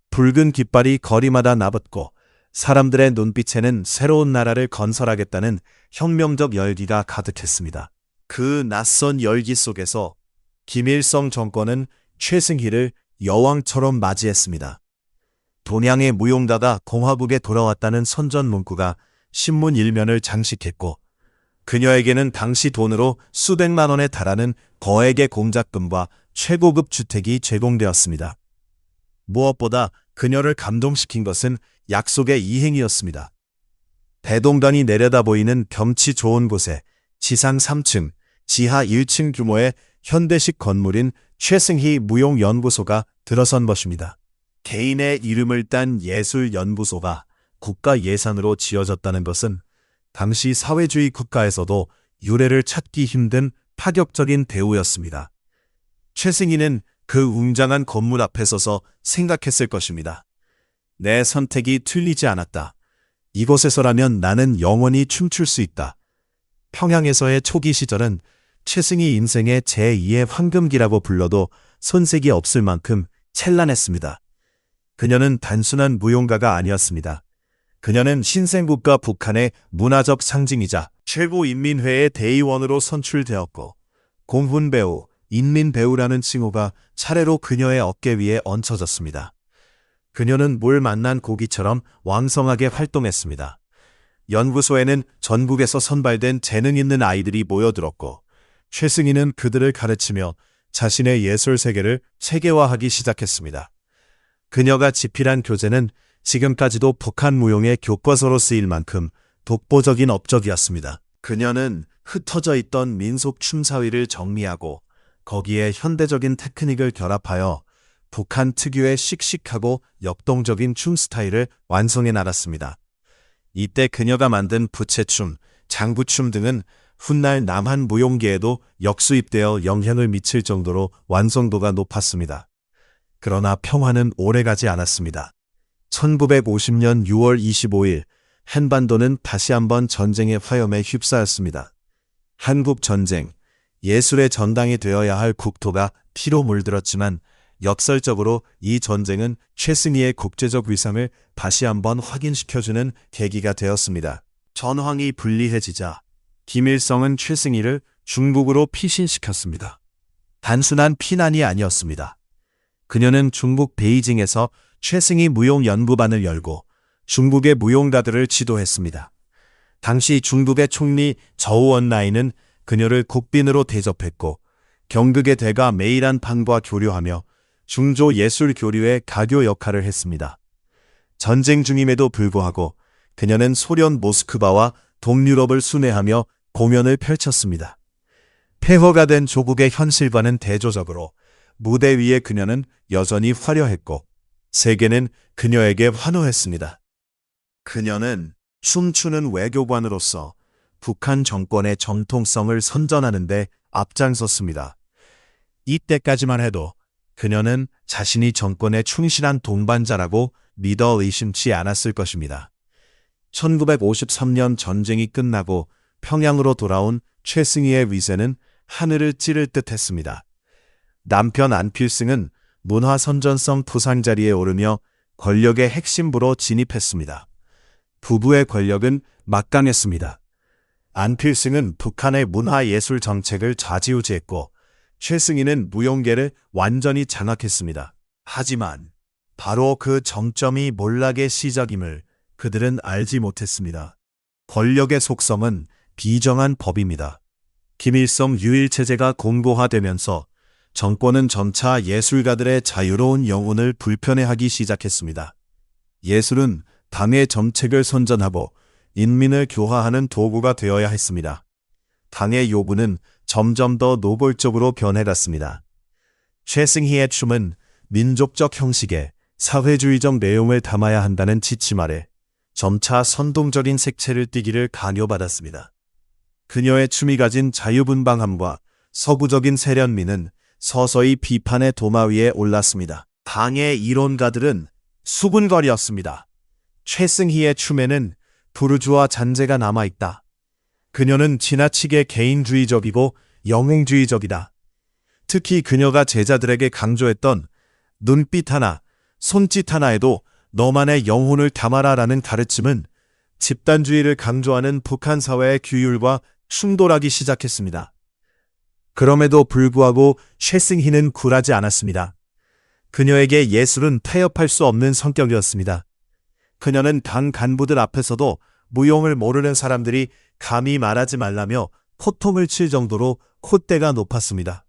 Speaker 1: 붉은 깃발이 거리마다 나붙고 사람들의 눈빛에는 새로운 나라를 건설하겠다는 혁명적 열기가 가득했습니다. 그 낯선 열기 속에서 김일성 정권은 최승희를 여왕처럼 맞이했습니다. 동양의 무용다가 공화국에 돌아왔다는 선전 문구가 신문 일면을 장식했고 그녀에게는 당시 돈으로 수백만 원에 달하는 거액의 공작금과 최고급 주택이 제공되었습니다. 무엇보다 그녀를 감동시킨 것은 약속의 이행이었습니다. 대동단이 내려다 보이는 경치 좋은 곳에 지상 3층, 지하 1층 규모의 현대식 건물인 최승희 무용연구소가 들어선 것입니다. 개인의 이름을 딴 예술연구소가 국가 예산으로 지어졌다는 것은 당시 사회주의 국가에서도 유례를 찾기 힘든 파격적인 대우였습니다. 최승희는 그 웅장한 건물 앞에 서서 생각했을 것입니다. 내 선택이 틀리지 않았다. 이곳에서라면 나는 영원히 춤출 수 있다. 평양에서의 초기 시절은 최승희 인생의 제2의 황금기라고 불러도 손색이 없을 만큼 찬란했습니다. 그녀는 단순한 무용가가 아니었습니다. 그녀는 신생국가 북한의 문화적 상징이자 최고인민회의 대의원으로 선출되었고 공훈배우, 인민배우라는 칭호가 차례로 그녀의 어깨 위에 얹혀졌습니다. 그녀는 물 만난 고기처럼 왕성하게 활동했습니다. 연구소에는 전국에서 선발된 재능 있는 아이들이 모여들었고 최승희는 그들을 가르치며 자신의 예술 세계를 체계화하기 시작했습니다. 그녀가 집필한 교재는 지금까지도 북한 무용의 교과서로 쓰일 만큼 독보적인 업적이었습니다. 그녀는 흩어져 있던 민속 춤사위를 정리하고 거기에 현대적인 테크닉을 결합하여 북한 특유의 씩씩하고 역동적인 춤 스타일을 완성해 나갔습니다. 이때 그녀가 만든 부채춤, 장구춤 등은 훗날 남한 무용계에도 역수입되어 영향을 미칠 정도로 완성도가 높았습니다. 그러나 평화는 오래가지 않았습니다. 1950년 6월 25일 한반도는 다시 한번 전쟁의 화염에 휩싸였습니다. 한국전쟁, 예술의 전당이 되어야 할 국토가 피로 물들었지만 역설적으로 이 전쟁은 최승희의 국제적 위상을 다시 한번 확인시켜주는 계기가 되었습니다. 전황이 불리해지자 김일성은 최승희를 중국으로 피신시켰습니다. 단순한 피난이 아니었습니다. 그녀는 중국 베이징에서 최승희 무용연구반을 열고 중국의 무용가들을 지도했습니다. 당시 중국의 총리 저우언나이는 그녀를 국빈으로 대접했고 경극의 대가 메이란판과 교류하며 중조 예술 교류의 가교 역할을 했습니다. 전쟁 중임에도 불구하고 그녀는 소련 모스크바와 동유럽을 순회하며 공연을 펼쳤습니다. 폐허가 된 조국의 현실과는 대조적으로 무대 위에 그녀는 여전히 화려했고 세계는 그녀에게 환호했습니다. 그녀는 춤추는 외교관으로서 북한 정권의 정통성을 선전하는 데 앞장섰습니다. 이때까지만 해도 그녀는 자신이 정권에 충실한 동반자라고 믿어 의심치 않았을 것입니다. 1953년 전쟁이 끝나고 평양으로 돌아온 최승희의 위세는 하늘을 찌를 듯 했습니다. 남편 안필승은 문화선전성 부상 자리에 오르며 권력의 핵심부로 진입했습니다. 부부의 권력은 막강했습니다. 안필승은 북한의 문화예술 정책을 좌지우지했고 최승희는 무용계를 완전히 장악했습니다. 하지만 바로 그 정점이 몰락의 시작임을 그들은 알지 못했습니다. 권력의 속성은 비정한 법입니다. 김일성 유일체제가 공고화되면서 정권은 점차 예술가들의 자유로운 영혼을 불편해하기 시작했습니다. 예술은 당의 정책을 선전하고 인민을 교화하는 도구가 되어야 했습니다. 당의 요구는 점점 더 노골적으로 변해갔습니다. 최승희의 춤은 민족적 형식에 사회주의적 내용을 담아야 한다는 지침 아래 점차 선동적인 색채를 띠기를 강요받았습니다. 그녀의 춤이 가진 자유분방함과 서구적인 세련미는 서서히 비판의 도마 위에 올랐습니다. 당의 이론가들은 수군거리였습니다. 최승희의 춤에는 부르주아 잔재가 남아있다. 그녀는 지나치게 개인주의적이고 영행주의적이다. 특히 그녀가 제자들에게 강조했던 눈빛 하나, 손짓 하나에도 너만의 영혼을 담아라라는 가르침은 집단주의를 강조하는 북한 사회의 규율과 충돌하기 시작했습니다. 그럼에도 불구하고 최승희는 굴하지 않았습니다. 그녀에게 예술은 타협할 수 없는 성격이었습니다. 그녀는 당 간부들 앞에서도 무용을 모르는 사람들이 감히 말하지 말라며 호통을 칠 정도로 콧대가 높았습니다.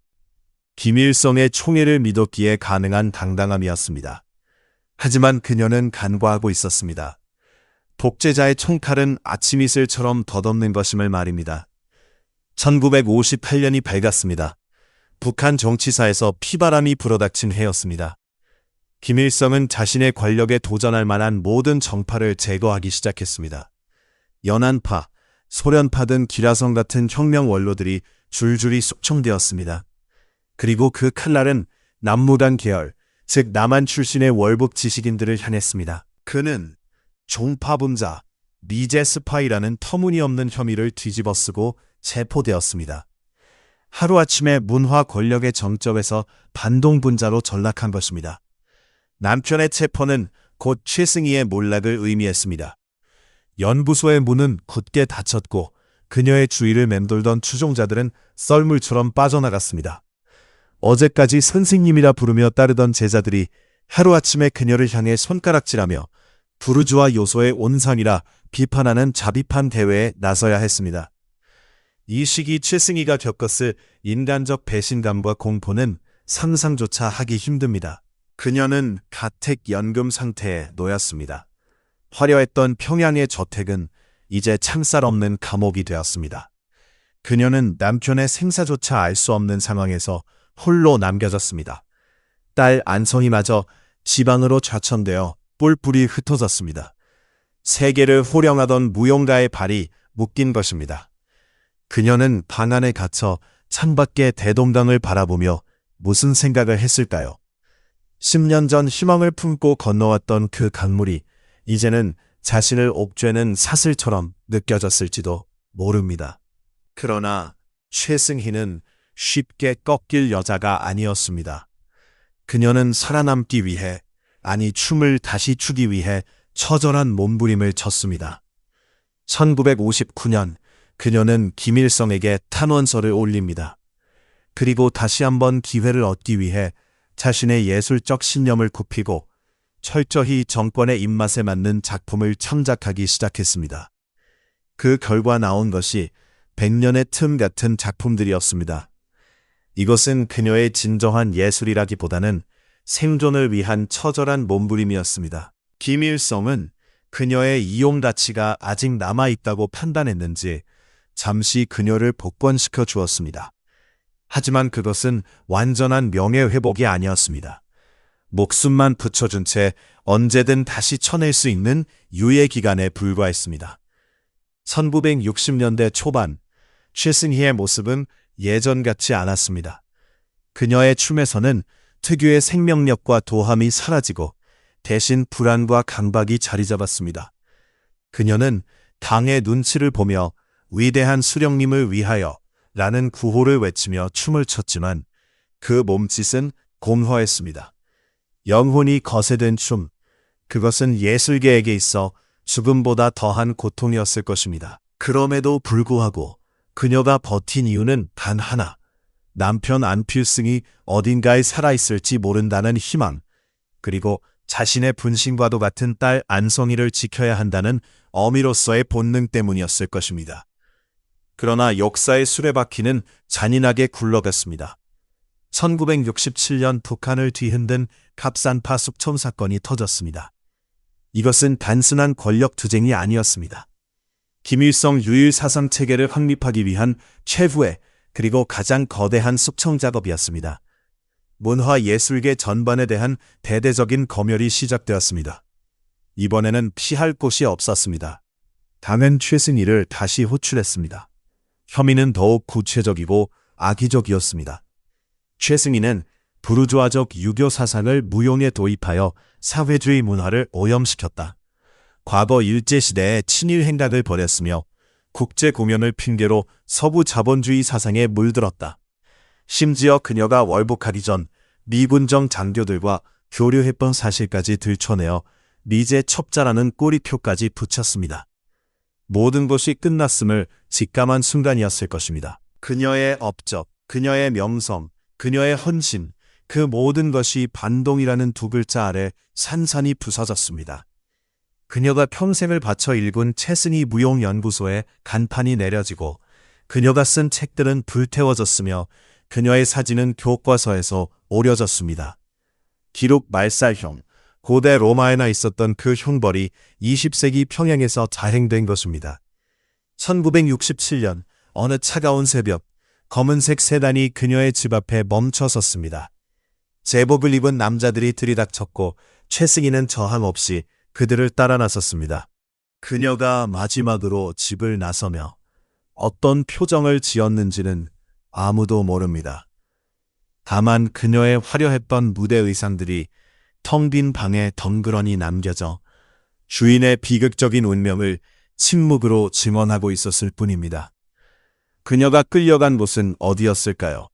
Speaker 1: 김일성의 총애를 믿었기에 가능한 당당함이었습니다. 하지만 그녀는 간과하고 있었습니다. 독재자의 총칼은 아침 이슬처럼 덧없는 것임을 말입니다. 1958년이 밝았습니다. 북한 정치사에서 피바람이 불어닥친 해였습니다. 김일성은 자신의 권력에 도전할 만한 모든 정파를 제거하기 시작했습니다. 연안파, 소련파 등 기라성 같은 혁명 원로들이 줄줄이 숙청되었습니다. 그리고 그 칼날은 남무당 계열, 즉 남한 출신의 월북 지식인들을 향했습니다. 그는 종파분자, 미제 스파이라는 터무니없는 혐의를 뒤집어쓰고 체포되었습니다. 하루아침에 문화 권력의 정점에서 반동분자로 전락한 것입니다. 남편의 체포는 곧 최승희의 몰락을 의미했습니다. 연구소의 문은 굳게 닫혔고 그녀의 주위를 맴돌던 추종자들은 썰물처럼 빠져나갔습니다. 어제까지 선생님이라 부르며 따르던 제자들이 하루아침에 그녀를 향해 손가락질하며 부르주아 요소의 온상이라 비판하는 자비판 대회에 나서야 했습니다. 이 시기 최승희가 겪었을 인간적 배신감과 공포는 상상조차 하기 힘듭니다. 그녀는 가택연금 상태에 놓였습니다. 화려했던 평양의 저택은 이제 창살 없는 감옥이 되었습니다. 그녀는 남편의 생사조차 알 수 없는 상황에서 홀로 남겨졌습니다. 딸 안성이마저 지방으로 좌천되어 뿔뿔이 흩어졌습니다. 세계를 호령하던 무용가의 발이 묶인 것입니다. 그녀는 방 안에 갇혀 창밖의 대동강을 바라보며 무슨 생각을 했을까요? 10년 전 희망을 품고 건너왔던 그 강물이 이제는 자신을 옥죄는 사슬처럼 느껴졌을지도 모릅니다. 그러나 최승희는 쉽게 꺾일 여자가 아니었습니다. 그녀는 살아남기 위해, 아니 춤을 다시 추기 위해 처절한 몸부림을 쳤습니다. 1959년 그녀는 김일성에게 탄원서를 올립니다. 그리고 다시 한번 기회를 얻기 위해 자신의 예술적 신념을 굽히고 철저히 정권의 입맛에 맞는 작품을 창작하기 시작했습니다. 그 결과 나온 것이 100년의 틈 같은 작품들이었습니다. 이것은 그녀의 진정한 예술이라기보다는 생존을 위한 처절한 몸부림이었습니다. 김일성은 그녀의 이용 가치가 아직 남아있다고 판단했는지 잠시 그녀를 복권시켜 주었습니다. 하지만 그것은 완전한 명예회복이 아니었습니다. 목숨만 붙여준 채 언제든 다시 쳐낼 수 있는 유예기간에 불과했습니다. 1960년대 초반 최승희의 모습은 예전 같지 않았습니다. 그녀의 춤에서는 특유의 생명력과 도함이 사라지고 대신 불안과 강박이 자리 잡았습니다. 그녀는 당의 눈치를 보며 위대한 수령님을 위하여 라는 구호를 외치며 춤을 췄지만 그 몸짓은 공허했습니다. 영혼이 거세된 춤, 그것은 예술계에게 있어 죽음보다 더한 고통이었을 것입니다. 그럼에도 불구하고 그녀가 버틴 이유는 단 하나, 남편 안필승이 어딘가에 살아있을지 모른다는 희망, 그리고 자신의 분신과도 같은 딸 안성희를 지켜야 한다는 어미로서의 본능 때문이었을 것입니다. 그러나 역사의 수레바퀴는 잔인하게 굴러갔습니다. 1967년 북한을 뒤흔든 갑산파 숙청 사건이 터졌습니다. 이것은 단순한 권력 투쟁이 아니었습니다. 김일성 유일 사상 체계를 확립하기 위한 최후의 그리고 가장 거대한 숙청 작업이었습니다. 문화예술계 전반에 대한 대대적인 검열이 시작되었습니다. 이번에는 피할 곳이 없었습니다. 당은 최승희를 다시 호출했습니다. 혐의는 더욱 구체적이고 악의적이었습니다. 최승희는 부르주아적 유교 사상을 무용에 도입하여 사회주의 문화를 오염시켰다. 과거 일제시대에 친일 행각을 벌였으며 국제 공연을 핑계로 서부 자본주의 사상에 물들었다. 심지어 그녀가 월북하기 전 미군정 장교들과 교류했던 사실까지 들춰내어 미제 첩자라는 꼬리표까지 붙였습니다. 모든 것이 끝났음을 직감한 순간이었을 것입니다. 그녀의 업적, 그녀의 명성, 그녀의 헌신, 그 모든 것이 반동이라는 두 글자 아래 산산이 부서졌습니다. 그녀가 평생을 바쳐 일군 최승희 무용연구소에 간판이 내려지고 그녀가 쓴 책들은 불태워졌으며 그녀의 사진은 교과서에서 오려졌습니다. 기록 말살형, 고대 로마에나 있었던 그 흉벌이 20세기 평양에서 자행된 것입니다. 1967년 어느 차가운 새벽 검은색 세단이 그녀의 집 앞에 멈춰 섰습니다. 제복을 입은 남자들이 들이닥쳤고 최승희는 저항 없이 그들을 따라 나섰습니다. 그녀가 마지막으로 집을 나서며 어떤 표정을 지었는지는 아무도 모릅니다. 다만 그녀의 화려했던 무대 의상들이 텅 빈 방에 덩그러니 남겨져 주인의 비극적인 운명을 침묵으로 증언하고 있었을 뿐입니다. 그녀가 끌려간 곳은 어디였을까요?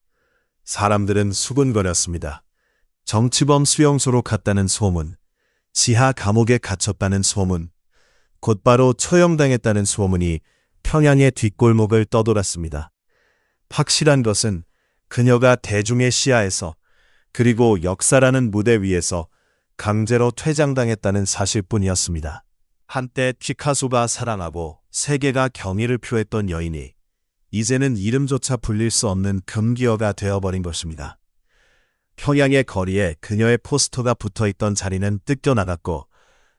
Speaker 1: 사람들은 수군거렸습니다. 정치범 수용소로 갔다는 소문, 지하 감옥에 갇혔다는 소문, 곧바로 처형당했다는 소문이 평양의 뒷골목을 떠돌았습니다. 확실한 것은 그녀가 대중의 시야에서 그리고 역사라는 무대 위에서 강제로 퇴장당했다는 사실뿐이었습니다. 한때 피카소가 사랑하고 세계가 경의를 표했던 여인이 이제는 이름조차 불릴 수 없는 금기어가 되어버린 것입니다. 평양의 거리에 그녀의 포스터가 붙어있던 자리는 뜯겨나갔고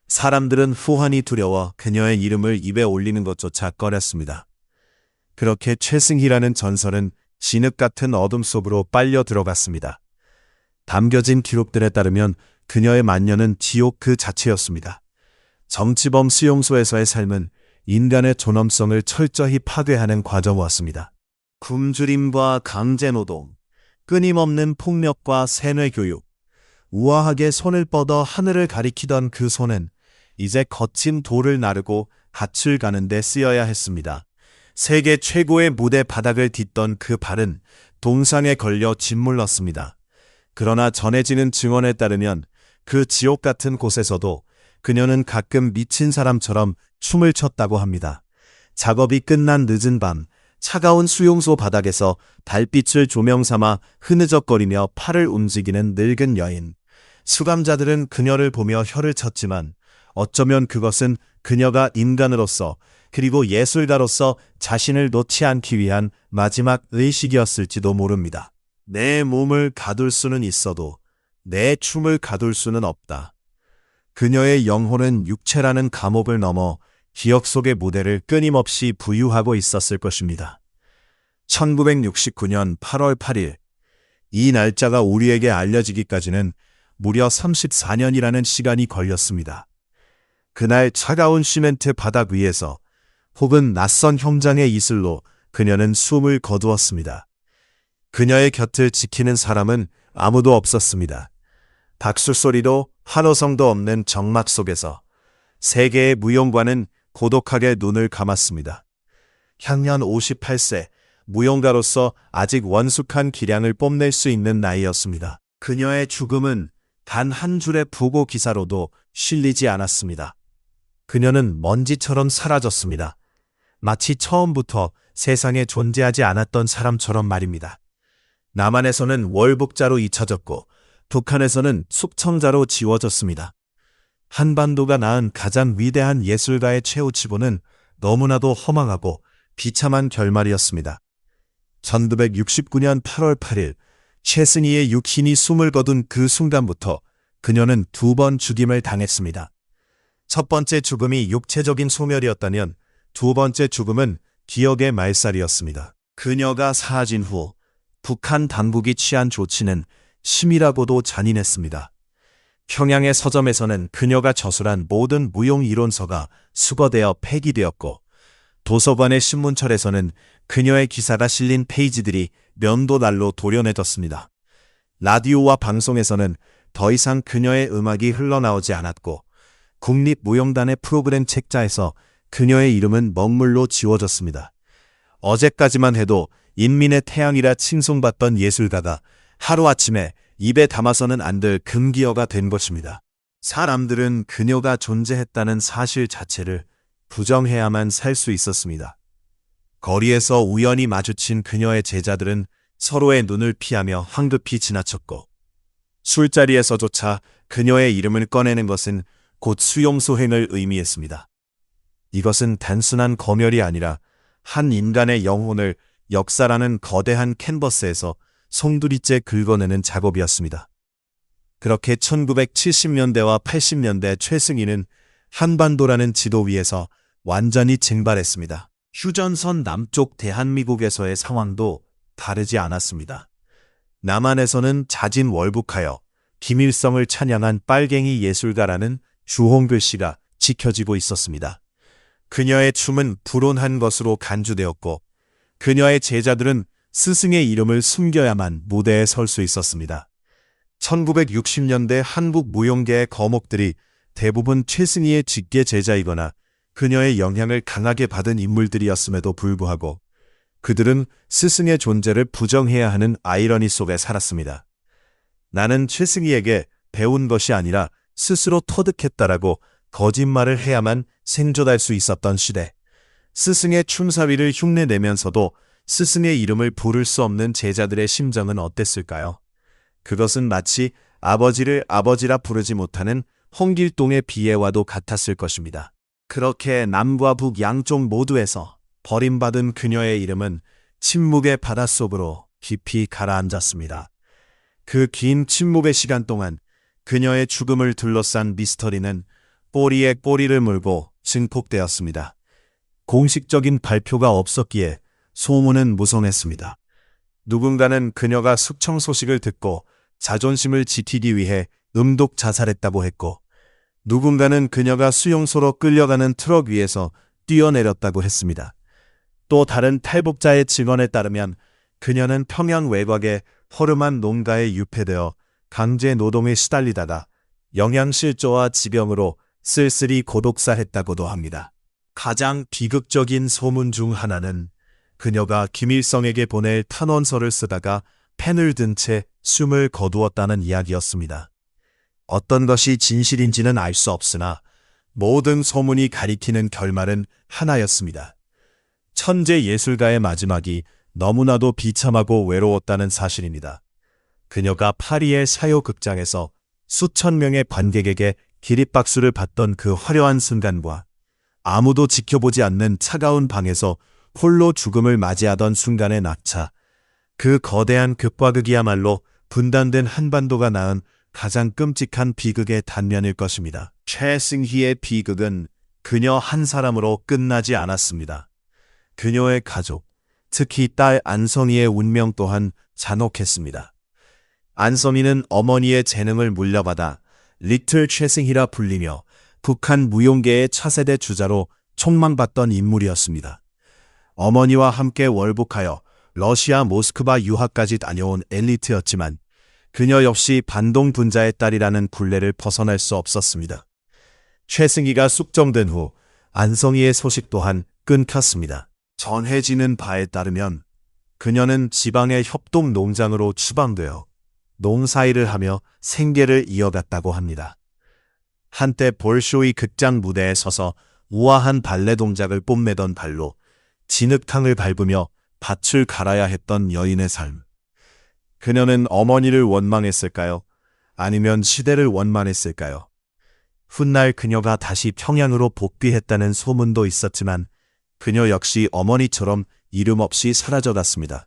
Speaker 1: 사람들은 후환이 두려워 그녀의 이름을 입에 올리는 것조차 꺼렸습니다. 그렇게 최승희라는 전설은 진흙 같은 어둠 속으로 빨려 들어갔습니다. 담겨진 기록들에 따르면 그녀의 만년은 지옥 그 자체였습니다. 정치범 수용소에서의 삶은 인간의 존엄성을 철저히 파괴하는 과정이었습니다. 굶주림과 강제노동, 끊임없는 폭력과 세뇌교육, 우아하게 손을 뻗어 하늘을 가리키던 그 손은 이제 거친 돌을 나르고 밭을 가는 데 쓰여야 했습니다. 세계 최고의 무대 바닥을 딛던 그 발은 동상에 걸려 짓물렀습니다. 그러나 전해지는 증언에 따르면 그 지옥 같은 곳에서도 그녀는 가끔 미친 사람처럼 춤을 췄다고 합니다. 작업이 끝난 늦은 밤, 차가운 수용소 바닥에서 달빛을 조명 삼아 흐느적거리며 팔을 움직이는 늙은 여인. 수감자들은 그녀를 보며 혀를 쳤지만 어쩌면 그것은 그녀가 인간으로서 그리고 예술가로서 자신을 놓지 않기 위한 마지막 의식이었을지도 모릅니다. 내 몸을 가둘 수는 있어도 내 춤을 가둘 수는 없다. 그녀의 영혼은 육체라는 감옥을 넘어 기억 속의 무대를 끊임없이 부유하고 있었을 것입니다. 1969년 8월 8일, 이 날짜가 우리에게 알려지기까지는 무려 34년이라는 시간이 걸렸습니다. 그날 차가운 시멘트 바닥 위에서 혹은 낯선 현장의 이슬로 그녀는 숨을 거두었습니다. 그녀의 곁을 지키는 사람은 아무도 없었습니다. 박수 소리도 환호성도 없는 정막 속에서 세계의 무용가는 고독하게 눈을 감았습니다. 향년 58세, 무용가로서 아직 원숙한 기량을 뽐낼 수 있는 나이였습니다. 그녀의 죽음은 단 한 줄의 부고 기사로도 실리지 않았습니다. 그녀는 먼지처럼 사라졌습니다. 마치 처음부터 세상에 존재하지 않았던 사람처럼 말입니다. 남한에서는 월북자로 잊혀졌고 북한에서는 숙청자로 지워졌습니다. 한반도가 낳은 가장 위대한 예술가의 최후치보는 너무나도 허망하고 비참한 결말이었습니다. 1969년 8월 8일 최승희의 육신이 숨을 거둔 그 순간부터 그녀는 2번 죽임을 당했습니다. 첫 번째 죽음이 육체적인 소멸이었다면 두 번째 죽음은 기억의 말살이었습니다. 그녀가 사라진 후 북한 당국이 취한 조치는 심이라고도 잔인했습니다. 평양의 서점에서는 그녀가 저술한 모든 무용 이론서가 수거되어 폐기되었고 도서관의 신문철에서는 그녀의 기사가 실린 페이지들이 면도날로 도려내졌습니다. 라디오와 방송에서는 더 이상 그녀의 음악이 흘러나오지 않았고 국립무용단의 프로그램 책자에서 그녀의 이름은 먹물로 지워졌습니다. 어제까지만 해도 인민의 태양이라 칭송받던 예술가가 하루아침에 입에 담아서는 안 될 금기어가 된 것입니다. 사람들은 그녀가 존재했다는 사실 자체를 부정해야만 살 수 있었습니다. 거리에서 우연히 마주친 그녀의 제자들은 서로의 눈을 피하며 황급히 지나쳤고 술자리에서조차 그녀의 이름을 꺼내는 것은 곧 수용소행을 의미했습니다. 이것은 단순한 검열이 아니라 한 인간의 영혼을 역사라는 거대한 캔버스에서 송두리째 긁어내는 작업이었습니다. 그렇게 1970년대와 80년대 최승희는 한반도라는 지도 위에서 완전히 증발했습니다. 휴전선 남쪽 대한민국에서의 상황도 다르지 않았습니다. 남한에서는 자진 월북하여 김일성을 찬양한 빨갱이 예술가라는 주홍 글씨가 지켜지고 있었습니다. 그녀의 춤은 불온한 것으로 간주되었고 그녀의 제자들은 스승의 이름을 숨겨야만 무대에 설 수 있었습니다. 1960년대 한국 무용계의 거목들이 대부분 최승희의 직계 제자이거나 그녀의 영향을 강하게 받은 인물들이었음에도 불구하고 그들은 스승의 존재를 부정해야 하는 아이러니 속에 살았습니다. 나는 최승희에게 배운 것이 아니라 스스로 터득했다라고 거짓말을 해야만 생존할 수 있었던 시대. 스승의 춤사위를 흉내내면서도 스승의 이름을 부를 수 없는 제자들의 심정은 어땠을까요? 그것은 마치 아버지를 아버지라 부르지 못하는 홍길동의 비애와도 같았을 것입니다. 그렇게 남과 북 양쪽 모두에서 버림받은 그녀의 이름은 침묵의 바닷속으로 깊이 가라앉았습니다. 그 긴 침묵의 시간 동안 그녀의 죽음을 둘러싼 미스터리는 꼬리에 꼬리를 물고 증폭되었습니다. 공식적인 발표가 없었기에 소문은 무성했습니다. 누군가는 그녀가 숙청 소식을 듣고 자존심을 지키기 위해 음독 자살했다고 했고 누군가는 그녀가 수용소로 끌려가는 트럭 위에서 뛰어내렸다고 했습니다. 또 다른 탈북자의 증언에 따르면 그녀는 평양 외곽의 허름한 농가에 유폐되어 강제 노동에 시달리다가 영양실조와 지병으로 쓸쓸히 고독사했다고도 합니다. 가장 비극적인 소문 중 하나는 그녀가 김일성에게 보낼 탄원서를 쓰다가 펜을 든 채 숨을 거두었다는 이야기였습니다. 어떤 것이 진실인지는 알 수 없으나 모든 소문이 가리키는 결말은 하나였습니다. 천재 예술가의 마지막이 너무나도 비참하고 외로웠다는 사실입니다. 그녀가 파리의 사요극장에서 수천 명의 관객에게 기립박수를 받던 그 화려한 순간과 아무도 지켜보지 않는 차가운 방에서 홀로 죽음을 맞이하던 순간의 낙차, 그 거대한 극과 극이야말로 분단된 한반도가 낳은 가장 끔찍한 비극의 단면일 것입니다. 최승희의 비극은 그녀 한 사람으로 끝나지 않았습니다. 그녀의 가족, 특히 딸 안성희의 운명 또한 잔혹했습니다. 안성희는 어머니의 재능을 물려받아 리틀 최승희라 불리며 북한 무용계의 차세대 주자로 촉망받던 인물이었습니다. 어머니와 함께 월북하여 러시아 모스크바 유학까지 다녀온 엘리트였지만 그녀 역시 반동 분자의 딸이라는 굴레를 벗어날 수 없었습니다. 최승희가 숙정된 후 안성희의 소식 또한 끊겼습니다. 전해지는 바에 따르면 그녀는 지방의 협동 농장으로 추방되어 농사일을 하며 생계를 이어갔다고 합니다. 한때 볼쇼이 극장 무대에 서서 우아한 발레 동작을 뽐내던 발로 진흙탕을 밟으며 밭을 갈아야 했던 여인의 삶. 그녀는 어머니를 원망했을까요? 아니면 시대를 원망했을까요? 훗날 그녀가 다시 평양으로 복귀했다는 소문도 있었지만 그녀 역시 어머니처럼 이름 없이 사라져갔습니다.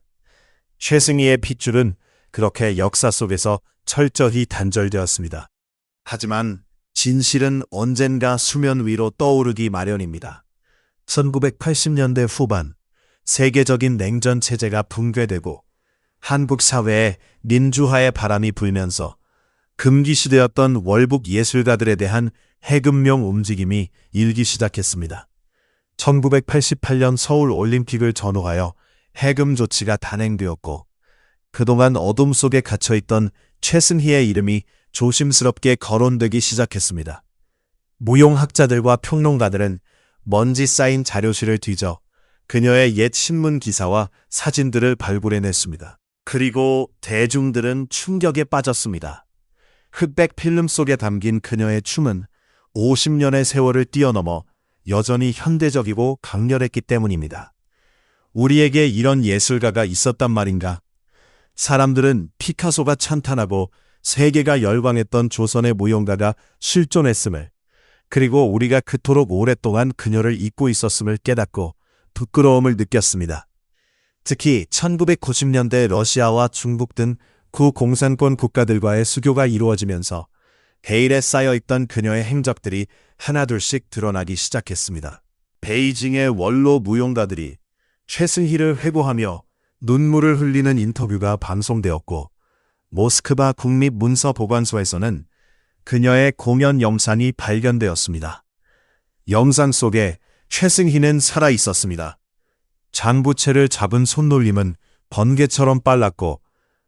Speaker 1: 최승희의 핏줄은 그렇게 역사 속에서 철저히 단절되었습니다. 하지만 진실은 언젠가 수면 위로 떠오르기 마련입니다. 1980년대 후반 세계적인 냉전 체제가 붕괴되고 한국 사회에 민주화의 바람이 불면서 금기시되었던 월북 예술가들에 대한 해금용 움직임이 일기 시작했습니다. 1988년 서울 올림픽을 전후하여 해금 조치가 단행되었고 그동안 어둠 속에 갇혀있던 최승희의 이름이 조심스럽게 거론되기 시작했습니다. 무용학자들과 평론가들은 먼지 쌓인 자료실을 뒤져 그녀의 옛 신문 기사와 사진들을 발굴해냈습니다. 그리고 대중들은 충격에 빠졌습니다. 흑백 필름 속에 담긴 그녀의 춤은 50년의 세월을 뛰어넘어 여전히 현대적이고 강렬했기 때문입니다. 우리에게 이런 예술가가 있었단 말인가? 사람들은 피카소가 찬탄하고 세계가 열광했던 조선의 무용가가 실존했음을, 그리고 우리가 그토록 오랫동안 그녀를 잊고 있었음을 깨닫고 부끄러움을 느꼈습니다. 특히 1990년대 러시아와 중국 등 구공산권 국가들과의 수교가 이루어지면서 베일에 쌓여있던 그녀의 행적들이 하나둘씩 드러나기 시작했습니다. 베이징의 원로 무용가들이 최승희를 회고하며 눈물을 흘리는 인터뷰가 방송되었고 모스크바 국립문서보관소에서는 그녀의 공연 영상이 발견되었습니다. 영상 속에 최승희는 살아 있었습니다. 장부채를 잡은 손놀림은 번개처럼 빨랐고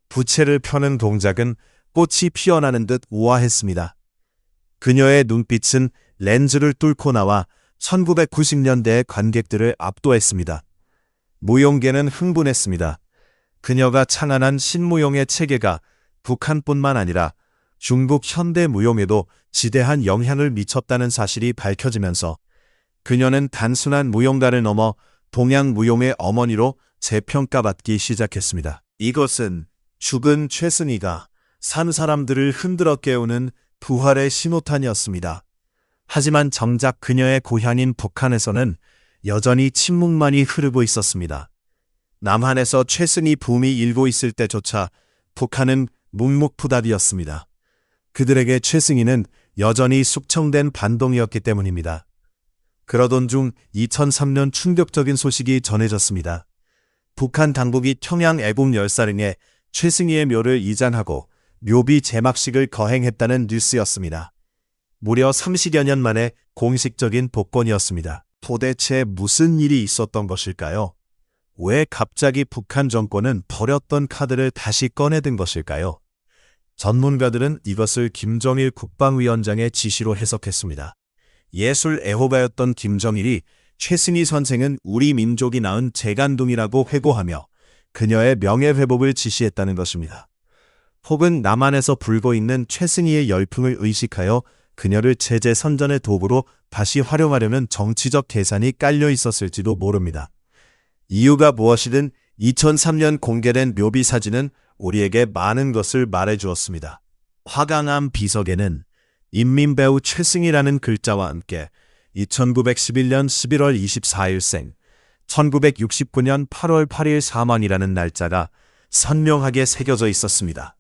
Speaker 1: 부채를 펴는 동작은 꽃이 피어나는 듯 우아했습니다. 그녀의 눈빛은 렌즈를 뚫고 나와 1990년대의 관객들을 압도했습니다. 무용계는 흥분했습니다. 그녀가 창안한 신무용의 체계가 북한뿐만 아니라 중국 현대 무용에도 지대한 영향을 미쳤다는 사실이 밝혀지면서 그녀는 단순한 무용가를 넘어 동양 무용의 어머니로 재평가받기 시작했습니다. 이것은 죽은 최승희가 산 사람들을 흔들어 깨우는 부활의 신호탄이었습니다. 하지만 정작 그녀의 고향인 북한에서는 여전히 침묵만이 흐르고 있었습니다. 남한에서 최승희 붐이 일고 있을 때조차 북한은 묵묵부답이었습니다. 그들에게 최승희는 여전히 숙청된 반동이었기 때문입니다. 그러던 중 2003년 충격적인 소식이 전해졌습니다. 북한 당국이 평양 애국 열사릉에 최승희의 묘를 이장하고 묘비 제막식을 거행했다는 뉴스였습니다. 무려 30여 년 만에 공식적인 복권이었습니다. 도대체 무슨 일이 있었던 것일까요? 왜 갑자기 북한 정권은 버렸던 카드를 다시 꺼내든 것일까요? 전문가들은 이것을 김정일 국방위원장의 지시로 해석했습니다. 예술 애호가였던 김정일이 최승희 선생은 우리 민족이 낳은 재간둥이라고 회고하며 그녀의 명예회복을 지시했다는 것입니다. 혹은 남한에서 불고 있는 최승희의 열풍을 의식하여 그녀를 제재 선전의 도구로 다시 활용하려는 정치적 계산이 깔려 있었을지도 모릅니다. 이유가 무엇이든 2003년 공개된 묘비 사진은 우리에게 많은 것을 말해주었습니다. 화강암 비석에는 인민배우 최승희라는 글자와 함께 1911년 11월 24일생, 1969년 8월 8일 사망이라는 날짜가 선명하게 새겨져 있었습니다.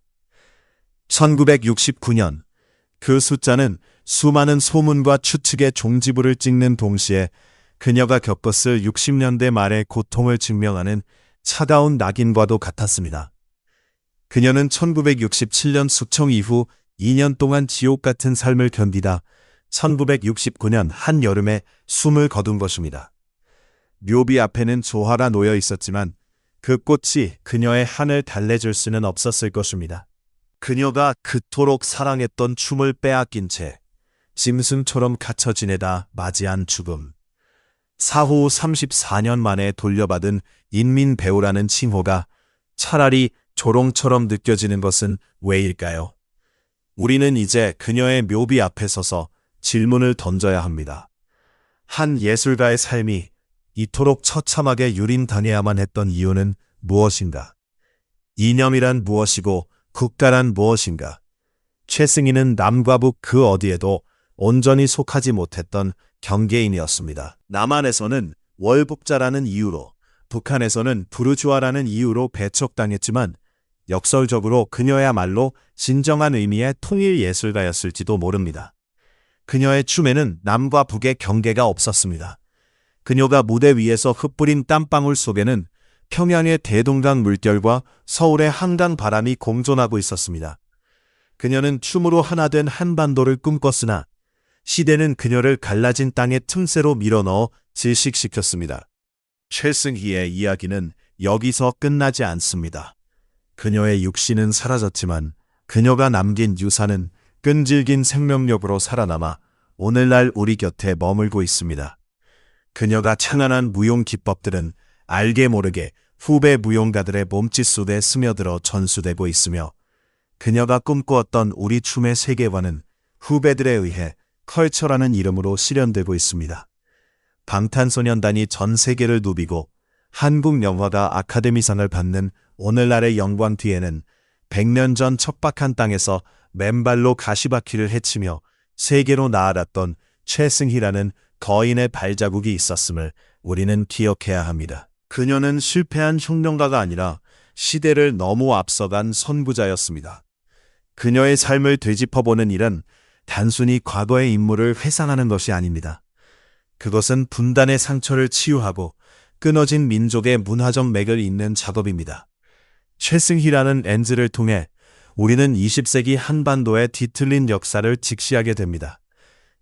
Speaker 1: 1969년, 그 숫자는 수많은 소문과 추측의 종지부를 찍는 동시에 그녀가 겪었을 60년대 말의 고통을 증명하는 차가운 낙인과도 같았습니다. 그녀는 1967년 숙청 이후 2년 동안 지옥 같은 삶을 견디다 1969년 한여름에 숨을 거둔 것입니다. 묘비 앞에는 조화가 놓여 있었지만 그 꽃이 그녀의 한을 달래줄 수는 없었을 것입니다. 그녀가 그토록 사랑했던 춤을 빼앗긴 채 짐승처럼 갇혀 지내다 맞이한 죽음. 사후 34년 만에 돌려받은 인민배우라는 칭호가 차라리 조롱처럼 느껴지는 것은 왜일까요? 우리는 이제 그녀의 묘비 앞에 서서 질문을 던져야 합니다. 한 예술가의 삶이 이토록 처참하게 유린당해야만 했던 이유는 무엇인가? 이념이란 무엇이고 국가란 무엇인가? 최승희는 남과 북 그 어디에도 온전히 속하지 못했던 경계인이었습니다. 남한에서는 월북자라는 이유로, 북한에서는 부르주아라는 이유로 배척당했지만 역설적으로 그녀야말로 진정한 의미의 통일 예술가였을지도 모릅니다. 그녀의 춤에는 남과 북의 경계가 없었습니다. 그녀가 무대 위에서 흩뿌린 땀방울 속에는 평양의 대동강 물결과 서울의 한강 바람이 공존하고 있었습니다. 그녀는 춤으로 하나 된 한반도를 꿈꿨으나 시대는 그녀를 갈라진 땅의 틈새로 밀어넣어 질식시켰습니다. 최승희의 이야기는 여기서 끝나지 않습니다. 그녀의 육신은 사라졌지만 그녀가 남긴 유산은 끈질긴 생명력으로 살아남아 오늘날 우리 곁에 머물고 있습니다. 그녀가 창안한 무용 기법들은 알게 모르게 후배 무용가들의 몸짓 속에 스며들어 전수되고 있으며 그녀가 꿈꾸었던 우리 춤의 세계관은 후배들에 의해 컬처라는 이름으로 실현되고 있습니다. 방탄소년단이 전 세계를 누비고 한국 영화가 아카데미상을 받는 오늘날의 영광 뒤에는 100년 전 척박한 땅에서 맨발로 가시바퀴를 헤치며 세계로 나아갔던 최승희라는 거인의 발자국이 있었음을 우리는 기억해야 합니다. 그녀는 실패한 혁명가가 아니라 시대를 너무 앞서간 선구자였습니다. 그녀의 삶을 되짚어보는 일은 단순히 과거의 인물을 회상하는 것이 아닙니다. 그것은 분단의 상처를 치유하고 끊어진 민족의 문화적 맥을 잇는 작업입니다. 최승희라는 렌즈를 통해 우리는 20세기 한반도의 뒤틀린 역사를 직시하게 됩니다.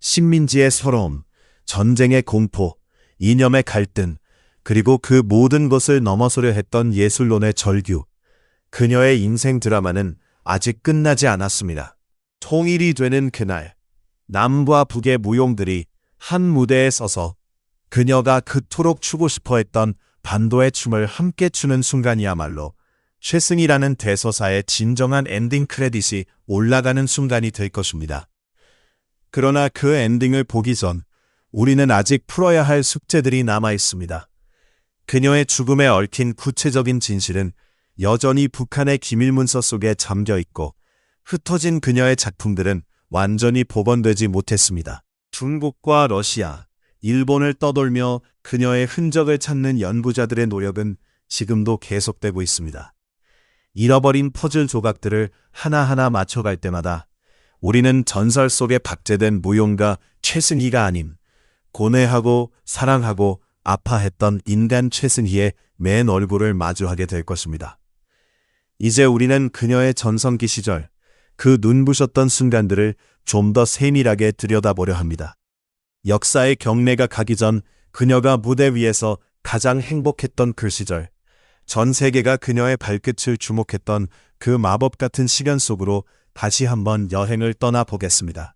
Speaker 1: 식민지의 서러움, 전쟁의 공포, 이념의 갈등, 그리고 그 모든 것을 넘어서려 했던 예술론의 절규. 그녀의 인생 드라마는 아직 끝나지 않았습니다. 통일이 되는 그날, 남과 북의 무용들이 한 무대에 서서 그녀가 그토록 추고 싶어 했던 반도의 춤을 함께 추는 순간이야말로 최승희라는 대서사의 진정한 엔딩 크레딧이 올라가는 순간이 될 것입니다. 그러나 그 엔딩을 보기 전 우리는 아직 풀어야 할 숙제들이 남아 있습니다. 그녀의 죽음에 얽힌 구체적인 진실은 여전히 북한의 기밀문서 속에 잠겨 있고 흩어진 그녀의 작품들은 완전히 복원되지 못했습니다. 중국과 러시아, 일본을 떠돌며 그녀의 흔적을 찾는 연구자들의 노력은 지금도 계속되고 있습니다. 잃어버린 퍼즐 조각들을 하나하나 맞춰갈 때마다 우리는 전설 속에 박제된 무용가 최승희가 아님 고뇌하고 사랑하고 아파했던 인간 최승희의 맨 얼굴을 마주하게 될 것입니다. 이제 우리는 그녀의 전성기 시절 그 눈부셨던 순간들을 좀 더 세밀하게 들여다보려 합니다. 역사의 경례가 가기 전 그녀가 무대 위에서 가장 행복했던 그 시절, 전 세계가 그녀의 발끝을 주목했던 그 마법 같은 시간 속으로 다시 한번 여행을 떠나보겠습니다.